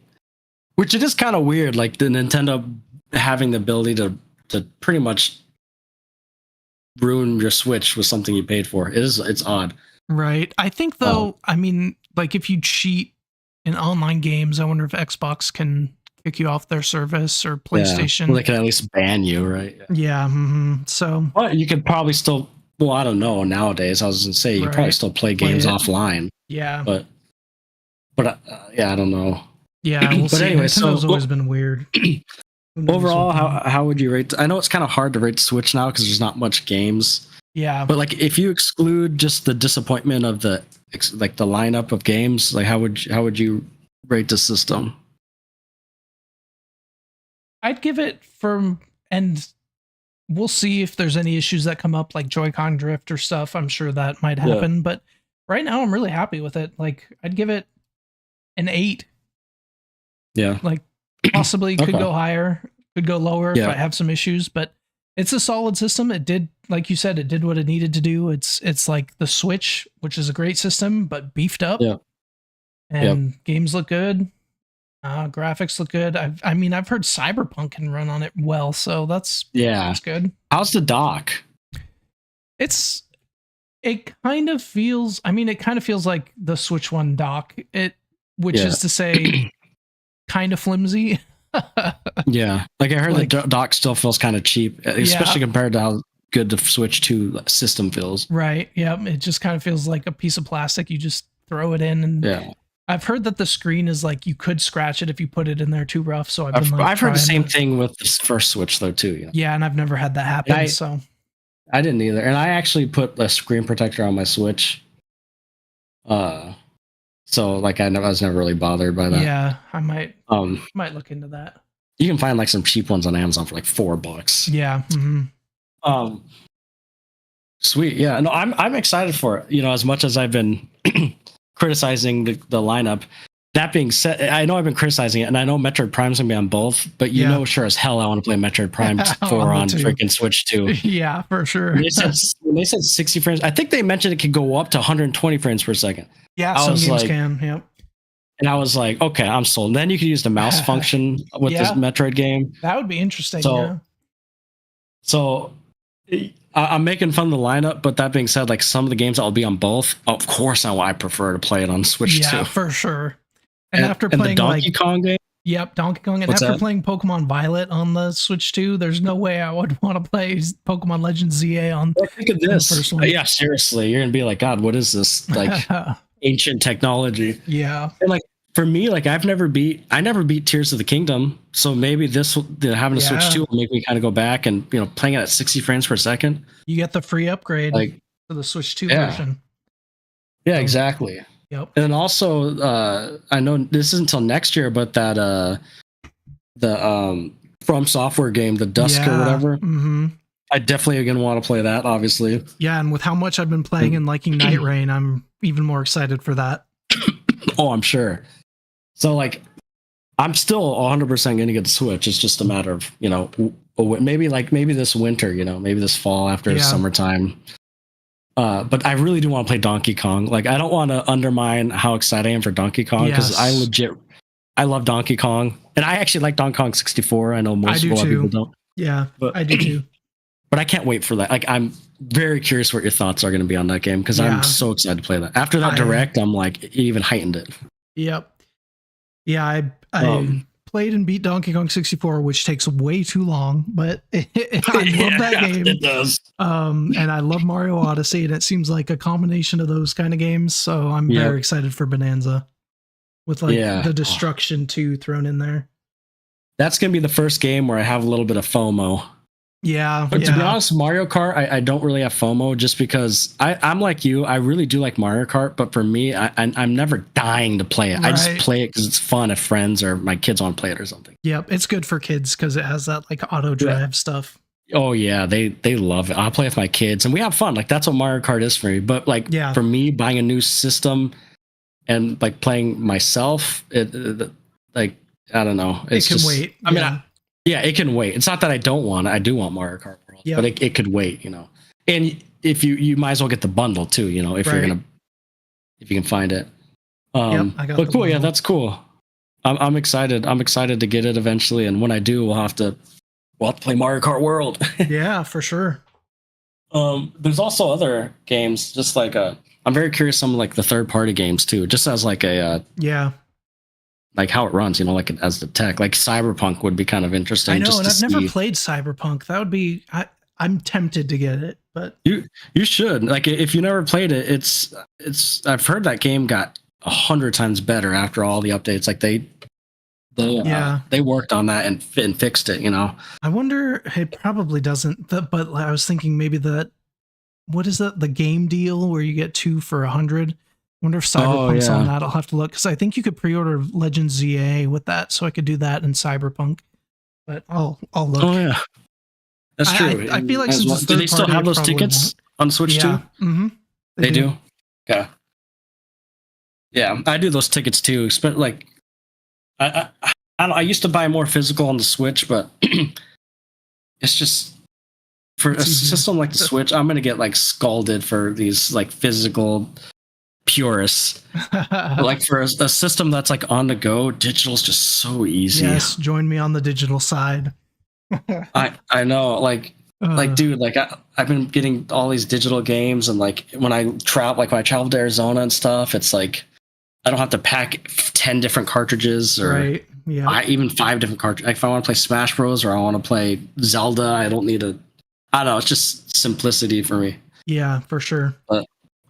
which it is kind of weird, like the Nintendo having the ability to pretty much ruin your Switch with something you paid for. It's odd. Right. I think though, I mean, like if you cheat in online games, I wonder if Xbox can kick you off their service or PlayStation. Yeah. Well, they can at least ban you, right? Yeah. So, well, you could probably still. Well, I don't know. Nowadays, I was gonna say you could probably still play games offline. Yeah. But yeah, I don't know. Yeah. We'll see. Anyway, Nintendo's always been weird. Overall, how would you rate? I know it's kind of hard to rate Switch now because there's not much games. Yeah. But like, if you exclude just the disappointment of the lineup of games, like how would you rate the system? I'd give it and we'll see if there's any issues that come up, like Joy-Con drift or stuff. I'm sure that might happen, but right now I'm really happy with it. Like I'd give it an 8. Yeah. Like possibly could go higher, could go lower if I have some issues, but it's a solid system. It did, like you said, it did what it needed to do. It's like the Switch, which is a great system, but beefed up. Yeah. And games look good. Graphics look good. I've heard Cyberpunk can run on it well, so that's good. How's the dock? It kind of feels like the Switch One dock. Which is to say, kind of flimsy. Yeah, like I heard the dock still feels kind of cheap, especially compared to how good the Switch 2 system feels. Right. Yeah. It just kind of feels like a piece of plastic. You just throw it in, and I've heard that the screen is like you could scratch it if you put it in there too rough. So I've heard the same thing with the first Switch though too. Yeah, and I've never had that happen. So I didn't either, and I actually put a screen protector on my Switch. So like I was never really bothered by that. Yeah, I might look into that. You can find like some cheap ones on Amazon for like $4. Yeah. Mm-hmm. Sweet. Yeah. No, I'm excited for it. You know, as much as I've been criticizing the lineup. That being said, I know I've been criticizing it, and I know Metroid Prime's gonna be on both, but you know, sure as hell I want to play Metroid Prime 4 on freaking Switch 2. Yeah, for sure. When they said 60 frames, I think they mentioned it could go up to 120 frames per second. Yeah, some games can. Yep. And I was like, okay, I'm sold. And then you could use the mouse function with this Metroid game. That would be interesting. So I'm making fun of the lineup, but that being said, like some of the games that will be on both, of course, I prefer to play it on Switch 2. Yeah, for sure. And after playing the Donkey Kong game, yep, Donkey Kong, and after playing Pokemon Violet on the Switch 2, there's no way I would want to play Pokemon Legends ZA on. Think of this. First one. Yeah, seriously, you're gonna be like, God, what is this like ancient technology? Yeah, and like for me, like I never beat Tears of the Kingdom, so maybe having a Switch 2 will make me kind of go back and playing it at 60 frames per second. You get the free upgrade for the Switch 2 version. Yeah, exactly. Yep. And also, I know this isn't until next year, but that the From Software game, the Dusk or whatever. Mm-hmm. I definitely are gonna want to play that, obviously. Yeah, and with how much I've been playing and liking Nightrein, I'm even more excited for that. Oh, I'm sure. So, like, I'm still 100% gonna get the Switch. It's just a matter of maybe this winter, maybe this fall after summertime. But I really do want to play Donkey Kong. Like, I don't want to undermine how excited I am for Donkey Kong because I love Donkey Kong, and I actually like Donkey Kong 64. I know a lot of people don't. Yeah, but I do too. But I can't wait for that. Like, I'm very curious what your thoughts are going to be on that game because I'm so excited to play that. After that direct, I'm like, it even heightened it. Yep. Yeah, I played and beat Donkey Kong 64, which takes way too long, but I love that game. It does. And I love Mario Odyssey, and it seems like a combination of those kind of games. So I'm very excited for Bonanza with the Destruction 2 thrown in there. That's going to be the first game where I have a little bit of FOMO. Yeah. But to be honest, Mario Kart, I don't really have FOMO just because I'm like you. I really do like Mario Kart, but for me, I'm never dying to play it. Right. I just play it because it's fun if friends or my kids want to play it or something. Yep, it's good for kids because it has that like auto drive stuff. Oh yeah, they love it. I'll play with my kids and we have fun. Like that's what Mario Kart is for me. But like for me, buying a new system and like playing myself, like I don't know. It can wait. I mean, it can wait. It's not that I don't want it. I do want Mario Kart World, but it could wait. You know, and if you might as well get the bundle too. You know, if you're gonna if you can find it. I got but cool. Bundle. Yeah, that's cool. I'm excited. I'm excited to get it eventually, and when I do, we'll have to play Mario Kart World. Yeah, for sure. There's also other games, just like I'm very curious some like the third party games too, just as like a like how it runs, you know, like as the tech, like Cyberpunk would be kind of interesting. I know, and I've never played Cyberpunk. That would be I'm tempted to get it, but you should. Like if you never played it, it's I've heard that game got 100 times better after all the updates. Like they worked on that and fixed it, you know. I wonder, it probably doesn't, but I was thinking maybe what is that, the game deal where you get 2 for 100? I wonder if Cyberpunk's on that. I'll have to look because I think you could pre-order Legends ZA with that, so I could do that in Cyberpunk. But I'll look. Oh yeah, that's true. I feel like since do they still have those tickets on Switch too? Mm-hmm. They do. Yeah. Yeah, I do those tickets too. Like I used to buy more physical on the Switch, but it's just for a system like the Switch, I'm gonna get like scalded for these like physical purists. Like for a system that's like on the go, digital's just so easy. Yes, join me on the digital side. I know, like dude, like I've been getting all these digital games, and like when I traveled to Arizona and stuff, it's like I don't have to pack 10 different cartridges or even 5 different cartridges. Like if I want to play Smash Bros. Or I want to play Zelda, I don't need I don't know. It's just simplicity for me. Yeah, for sure.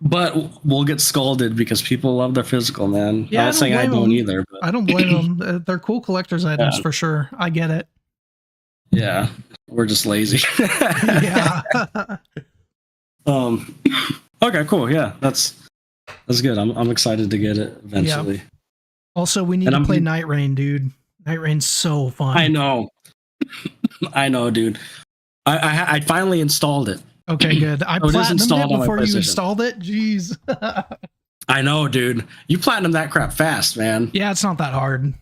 But we'll get scolded because people love their physical, man. Yeah, I'm not saying I don't either. But. I don't blame them. They're cool collector's items for sure. I get it. Yeah, we're just lazy. Yeah. Okay, cool. Yeah, that's good. I'm excited to get it eventually. Yeah. Also, we need to play Nightrein, dude. Nightrain's so fun. I know. I know, dude. I finally installed it. Okay, good. I platinumed it before you installed it. Jeez. I know, dude. You platinumed that crap fast, man. Yeah, it's not that hard.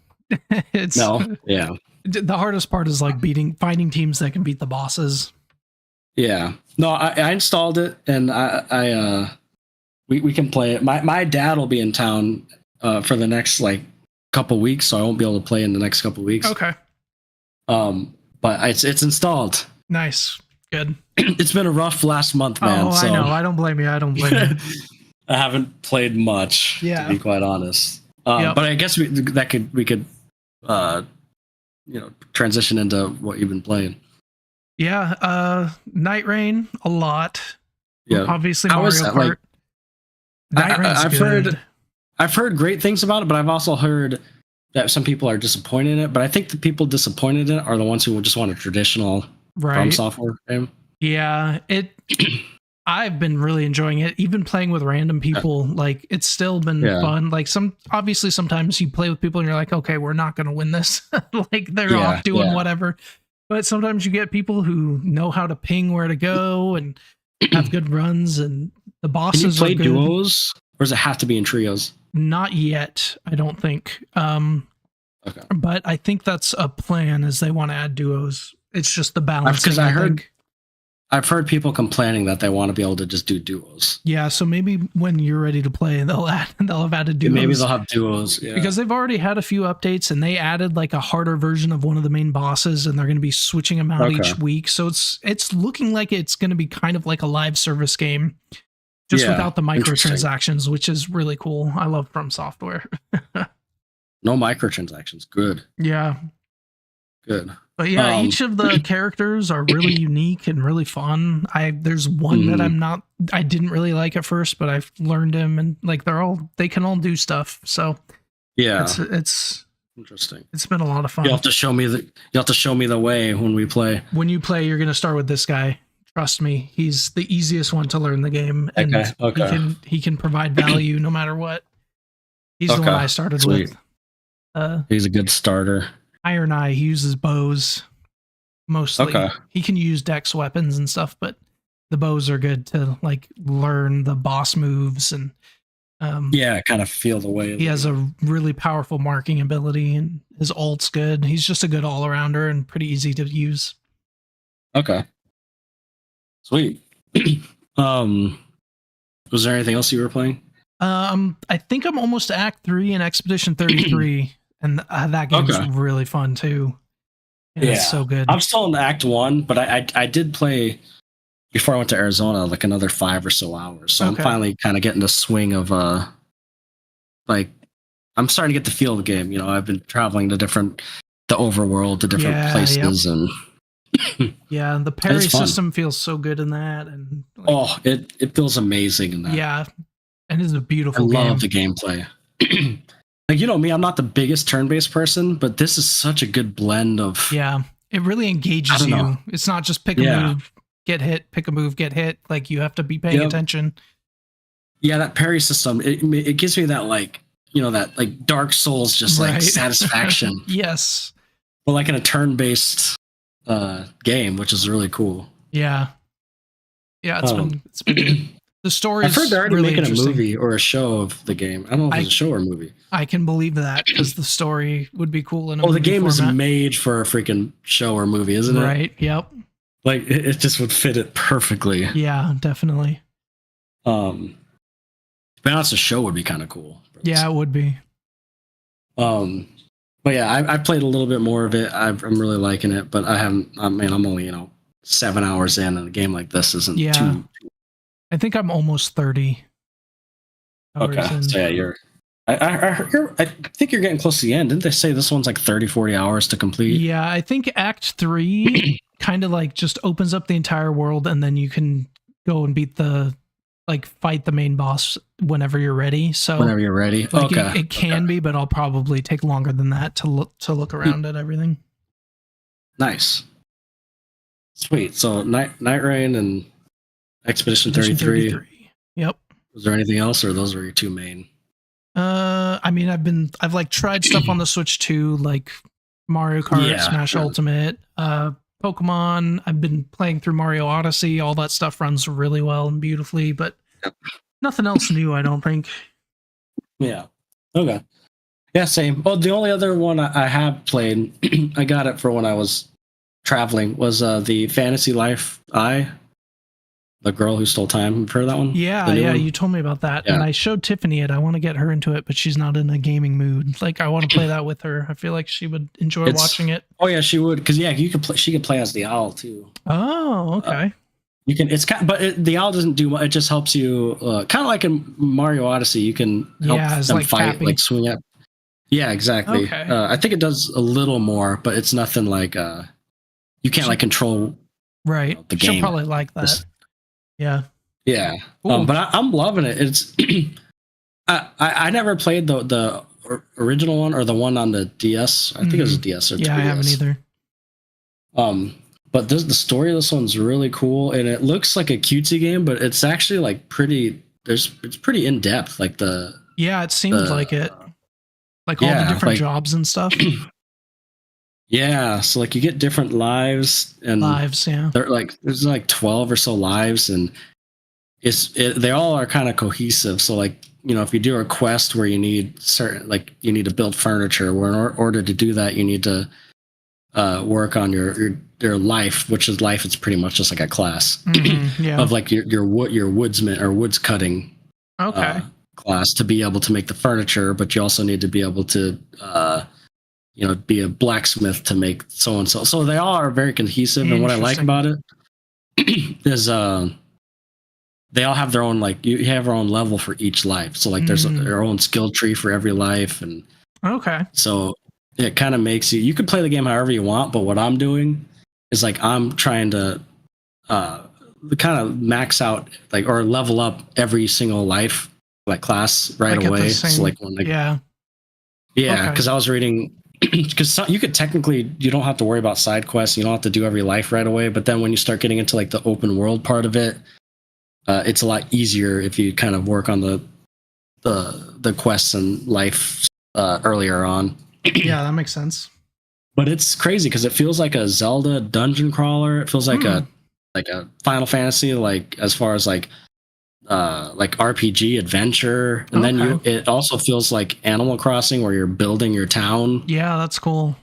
Yeah. The hardest part is like finding teams that can beat the bosses. Yeah. No, I installed it, and we can play it. My dad will be in town for the next like couple weeks, so I won't be able to play in the next couple weeks. Okay. But it's installed. Nice. Good. It's been a rough last month, man. Oh, I know. I don't blame you. I haven't played much, to be quite honest. But I guess we could transition into what you've been playing. Yeah, Nightrein a lot. Yeah, obviously Mario Kart. Like, I've heard great things about it, but I've also heard that some people are disappointed in it. But I think the people disappointed in it are the ones who just want a traditional From Software game. Yeah, I've been really enjoying it. Even playing with random people, like it's still been fun. Like sometimes you play with people and you're like, okay, we're not going to win this. Like they're off doing whatever. But sometimes you get people who know how to ping where to go and have good runs, and the bosses. Can you play duos, or does it have to be in trios? Not yet, I don't think. Okay. But I think that's a plan, is they want to add duos. It's just the balance. Because I've heard people complaining that they want to be able to just do duos. Yeah, so maybe when you're ready to play, they'll have added duos. Maybe they'll have duos, because they've already had a few updates, and they added like a harder version of one of the main bosses, and they're going to be switching them out each week. So it's looking like it's going to be kind of like a live service game, just without the microtransactions, which is really cool. I love From Software. No microtransactions. Good. Yeah. Good. But yeah, each of the characters are really unique and really fun. There's one that I didn't really like at first, but I've learned him, and like they can all do stuff. So yeah, it's Interesting. It's been a lot of fun. You'll have to show me the way when we play. When you play, you're going to start with this guy. Trust me, he's the easiest one to learn the game, and he can provide value no matter what. He's the one I started with. He's a good starter. Iron Eye, he uses bows mostly. He can use dex weapons and stuff, but the bows are good to like learn the boss moves and kind of feel the way. He has a really powerful marking ability, and his ult's good. He's just a good all-arounder and pretty easy to use. Okay. Sweet. Was there anything else you were playing? I think I'm almost to Act 3 in Expedition 33, and that game's really fun too. And it's so good. I'm still in Act 1, but I did play before I went to Arizona like another 5 or so hours. So I'm finally kind of getting the swing of like I'm starting to get the feel of the game. You know, I've been traveling to the overworld, to different places, and yeah, the parry system feels so good in that, and like, it feels amazing in that. Yeah, and it's a beautiful game. I love the gameplay. Like, you know me, I'm not the biggest turn-based person, but this is such a good blend of. Yeah, it really engages you. It's not just pick a move, get hit, pick a move, get hit. Like, you have to be paying attention. Yeah, that parry system, it gives me that, like, you know, that like Dark Souls just like satisfaction. Yes. But like in a turn-based game, which is really cool. Yeah. Yeah, it's been good. The story. I've heard they're already really making a movie or a show of the game. I don't know if it's a show or a movie. I can believe that because the story would be cool in a movie the game format. is made for a freaking show or movie, isn't it? Right. Yep. Like it just would fit it perfectly. Yeah, definitely. To be honest, a show would be kind of cool. Yeah, it would be. But yeah, I played a little bit more of it. I'm really liking it, but I haven't. I mean, I'm only 7 hours in, and a game like this isn't too. I think I'm almost 30. Okay, so yeah, you're. I think you're getting close to the end. Didn't they say this one's like 30, 40 hours to complete? Yeah, I think Act 3 kind of like just opens up the entire world, and then you can go and fight the main boss whenever you're ready. So whenever you're ready, like it can be, but I'll probably take longer than that to look around at everything. Nice, sweet. So Nightrein and Expedition 33. Yep. Was there anything else, or those were your two main? I mean, I've like tried stuff on the Switch too, like Mario Kart, Smash Ultimate, Pokemon. I've been playing through Mario Odyssey. All that stuff runs really well and beautifully, but nothing else new, I don't think. Yeah. Okay. Yeah, same. Oh, the only other one I have played, I got it for when I was traveling, was the Fantasy Life I. The Girl Who Stole Time. You've heard of that one? Yeah, one? You told me about that. Yeah. And I showed Tiffany it. I want to get her into it, but she's not in a gaming mood. Like, I want to play that with her. I feel like she would enjoy watching it. Oh yeah, she would. Because you could play. She could play as the owl too. Oh, okay. You can. It's kind, but the owl doesn't do much. It just helps you. Kind of like in Mario Odyssey, you can help them fight, tapping. Like swing up. Yeah, exactly. Okay. I think it does a little more, but it's nothing like. You can't like control. Right. The game. She'll probably like that. Yeah. Yeah. But I'm loving it. It's I never played the original one or the one on the DS. I think it was a DS or 2DS. Yeah, I haven't either. But the story of this one's really cool, and it looks like a cutesy game, but it's actually like pretty. It's pretty in depth. Like it seems like it. Like all the different jobs and stuff. Yeah, so like you get different lives, and they're like there's like 12 or so lives, and they all are kind of cohesive. So like if you do a quest where you need you need to build furniture, where in order to do that you need to work on your life, which is life. It's pretty much just like a class of like your woodsman or woods cutting class to be able to make the furniture, but you also need to be able to be a blacksmith to make so and so. So they all are very cohesive. And what I like about it is they all have their own, like you have your own level for each life. So like there's their own skill tree for every life. And so it kind of makes you can play the game however you want. But what I'm doing is like I'm trying to kind of max out or level up every single life, like class right away. So like when because I was reading because you could technically, you don't have to worry about side quests. You don't have to do every life right away. But then when you start getting into like the open world part of it, it's a lot easier if you kind of work on the quests and life earlier on. Yeah, that makes sense. But it's crazy because it feels like a Zelda dungeon crawler. It feels like a Final Fantasy, like as far as like RPG adventure, and then it also feels like Animal Crossing where you're building your town. Yeah, that's cool.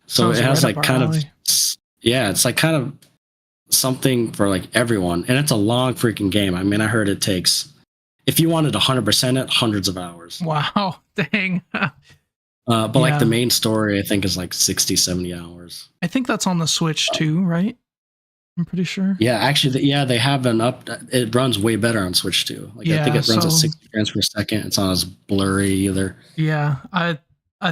So it has like kind of it's like kind of something for like everyone, and it's a long freaking game. I mean, I heard it takes, if you wanted 100% it, hundreds of hours. Wow, dang. But like the main story, I think is like 60-70 hours. I think that's on the Switch too, right? I'm pretty sure. Yeah, actually, they have an up. It runs way better on Switch too. Like I think it runs at 60 frames per second. It's not as blurry either. Yeah, I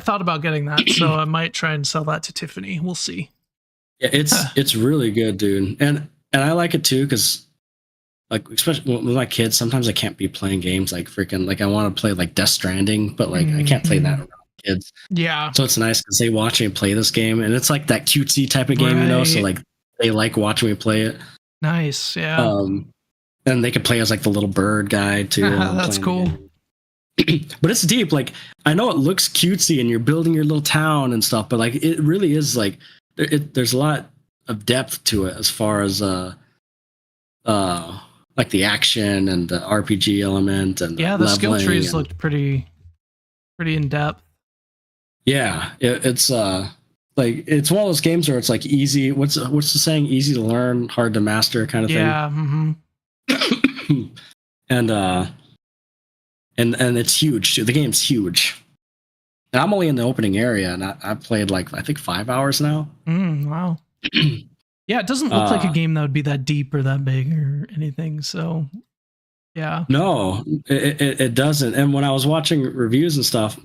thought about getting that, so I might try and sell that to Tiffany. We'll see. Yeah, it's really good, dude, and I like it too because, like, especially with my kids, sometimes I can't be playing games like freaking, like I want to play like Death Stranding, but like I can't play that around kids. Yeah. So it's nice because they watch me play this game, and it's like that cutesy type of game, you know. So like they like watching me play it. Nice, yeah. And they could play as like the little bird guy too. That's cool. But it's deep. Like I know it looks cutesy, and you're building your little town and stuff, but like it really is like there's a lot of depth to it as far as like the action and the RPG element and the skill trees looked pretty in depth. Yeah, it's like it's one of those games where it's like easy. What's the saying? Easy to learn, hard to master, kind of thing. Yeah. Mm-hmm. and it's huge too. The game's huge. And I'm only in the opening area, and I played like I think 5 hours now. Wow. Yeah, it doesn't look like a game that would be that deep or that big or anything. So, yeah. No, it doesn't. And when I was watching reviews and stuff,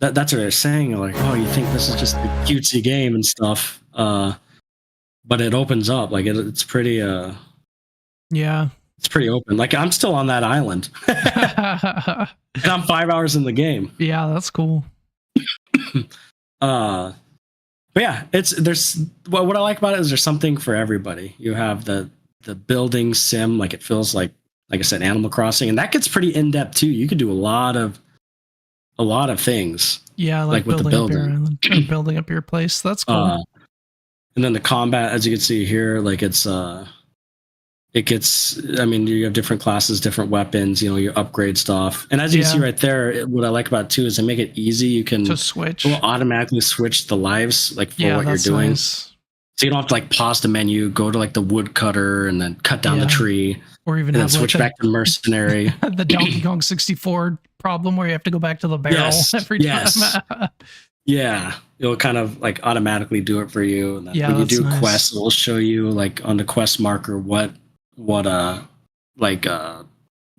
that's what they're saying. Like, oh, you think this is just a cutesy game and stuff. But it opens up. Like, it's pretty... yeah. It's pretty open. Like, I'm still on that island. And I'm 5 hours in the game. Yeah, that's cool. But yeah, what I like about it is there's something for everybody. You have the building sim, like it feels like I said, Animal Crossing, and that gets pretty in depth too. You could do a lot of things. Yeah, like with the building, up your island, or building up your place. That's cool. And then the combat, as you can see here, like it gets. I mean, you have different classes, different weapons. You know, you upgrade stuff, and as you can see right there, what I like about it too is they make it easy. You can to switch. Automatically switch the lives, like for what you're doing. Nice. So you don't have to like pause the menu, go to like the woodcutter, and then cut down the tree, or even then switch back to mercenary. The Donkey Kong 64 problem where you have to go back to the barrel every time. Yeah, it'll kind of like automatically do it for you. And then when you do quests, it'll show you like on the quest marker what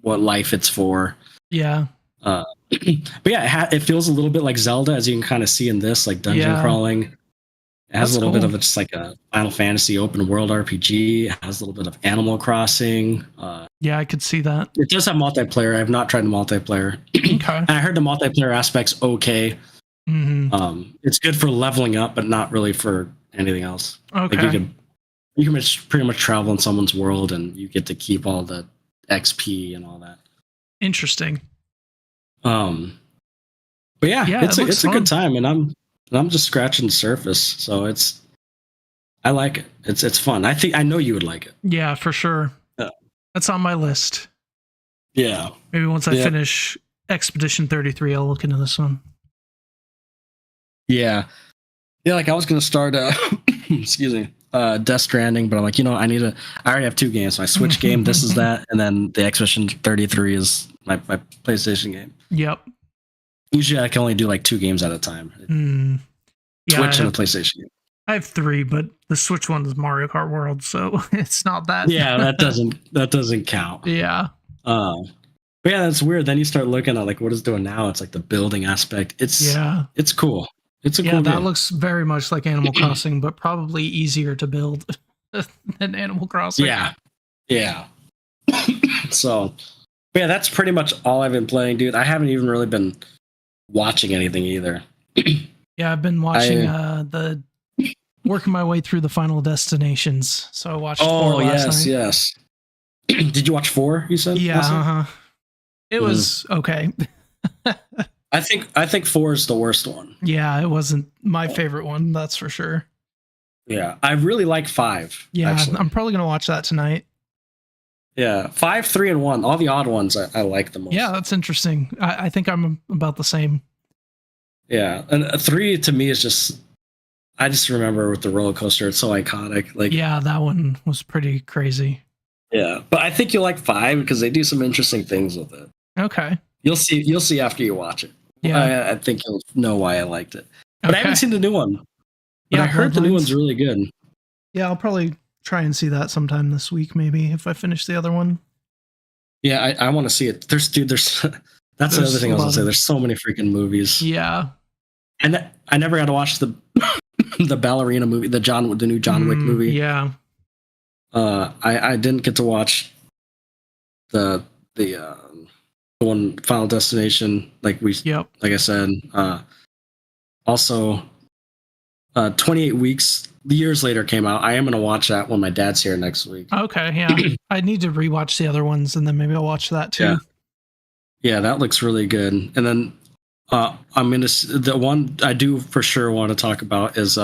life it's for. Yeah. But yeah, it feels a little bit like Zelda, as you can kind of see in this, like dungeon crawling. It has a little bit of just like a Final Fantasy open world RPG. It has a little bit of Animal Crossing. Yeah, I could see that. It does have multiplayer. I have not tried the multiplayer. Okay. And I heard the multiplayer aspect's okay. Mm-hmm. It's good for leveling up, but not really for anything else. Okay. Like you can pretty much travel in someone's world, and you get to keep all the XP and all that. Interesting. But yeah, it's a good time, and I'm just scratching the surface. So I like it. It's fun. I know you would like it. Yeah, for sure. Yeah. That's on my list. Yeah. Maybe once I finish Expedition 33, I'll look into this one. Yeah. Yeah, like I was gonna start excuse me, Death Stranding, but I'm like, I already have 2 games. So I switch game, this is that, and then the Expedition 33 is my PlayStation game. Yep. Usually I can only do like 2 games at a time. Switch and a PlayStation game. I have 3, but the Switch one is Mario Kart World, so it's not that. Yeah, that doesn't count. Yeah. But yeah, that's weird. Then you start looking at like what it's doing now. It's like the building aspect. It's cool. It's a cool game. That looks very much like Animal Crossing, but probably easier to build than Animal Crossing. Yeah. So, yeah, that's pretty much all I've been playing, dude. I haven't even really been watching anything either. Yeah, I've been watching working my way through the Final Destinations. So I watched 4 last night. Yes. Did you watch 4? You said, yeah. It was okay. I think 4 is the worst one. Yeah, it wasn't my favorite one. That's for sure. Yeah, I really like 5. Yeah, actually. I'm probably gonna watch that tonight. Yeah, 5, 3, and 1. All the odd ones I like the most. Yeah, that's interesting. I think I'm about the same. Yeah, and 3 to me is just. I just remember with the roller coaster, it's so iconic. Like, yeah, that one was pretty crazy. Yeah, but I think you'll like 5 because they do some interesting things with it. Okay. You'll see after you watch it. Yeah, I think you'll know why I liked it. But I haven't seen the new one. But Yeah, I heard the new one's really good. Yeah, I'll probably try and see that sometime this week, maybe, if I finish the other one. Yeah, I want to see it. There's that's another thing I was gonna say. There's so many freaking movies. Yeah. And I never got to watch the the ballerina movie, the new John Wick movie. Yeah. I didn't get to watch the one Final Destination like I said. Also 28 Weeks years later came out. I am going to watch that when my dad's here next week. Okay, yeah. I need to rewatch the other ones and then maybe I'll watch that too. Yeah, that looks really good. And then the one I do for sure want to talk about is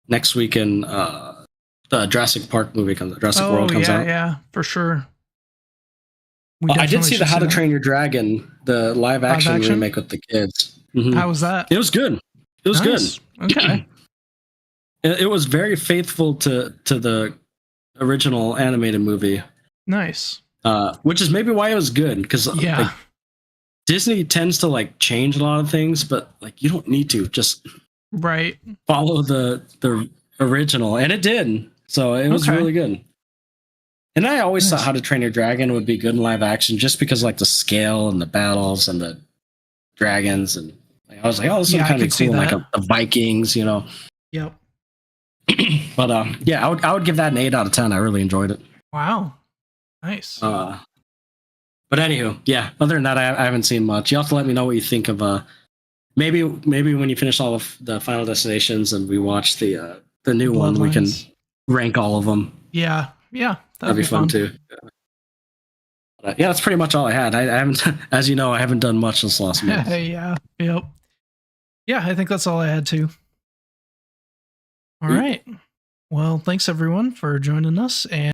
next weekend the Jurassic Park movie comes out. Jurassic World comes out. Yeah, for sure. I did see the How to Train Your Dragon, the live action remake with the kids. Mm-hmm. How was that? It was good. It was good. Okay. It was very faithful to the original animated movie. Nice. Which is maybe why it was good, because like, Disney tends to like change a lot of things, but like you don't need to just follow the original, and it did. So it was really good. And I always thought How to Train Your Dragon would be good in live action, just because like the scale and the battles and the dragons, and like, I was like, oh, this is kind of cool, like the Vikings, you know. Yep. But I would give that an 8 out of 10. I really enjoyed it. Wow. Nice. But anywho, yeah. Other than that, I haven't seen much. You have to let me know what you think of. Maybe when you finish all of the Final Destinations and we watch the new one, we can rank all of them. Yeah. That'd be fun too. Yeah, that's pretty much all I had. I haven't, as you know, I haven't done much this last month. Yeah. Yep. Yeah, I think that's all I had too. All right. Well, thanks everyone for joining us, and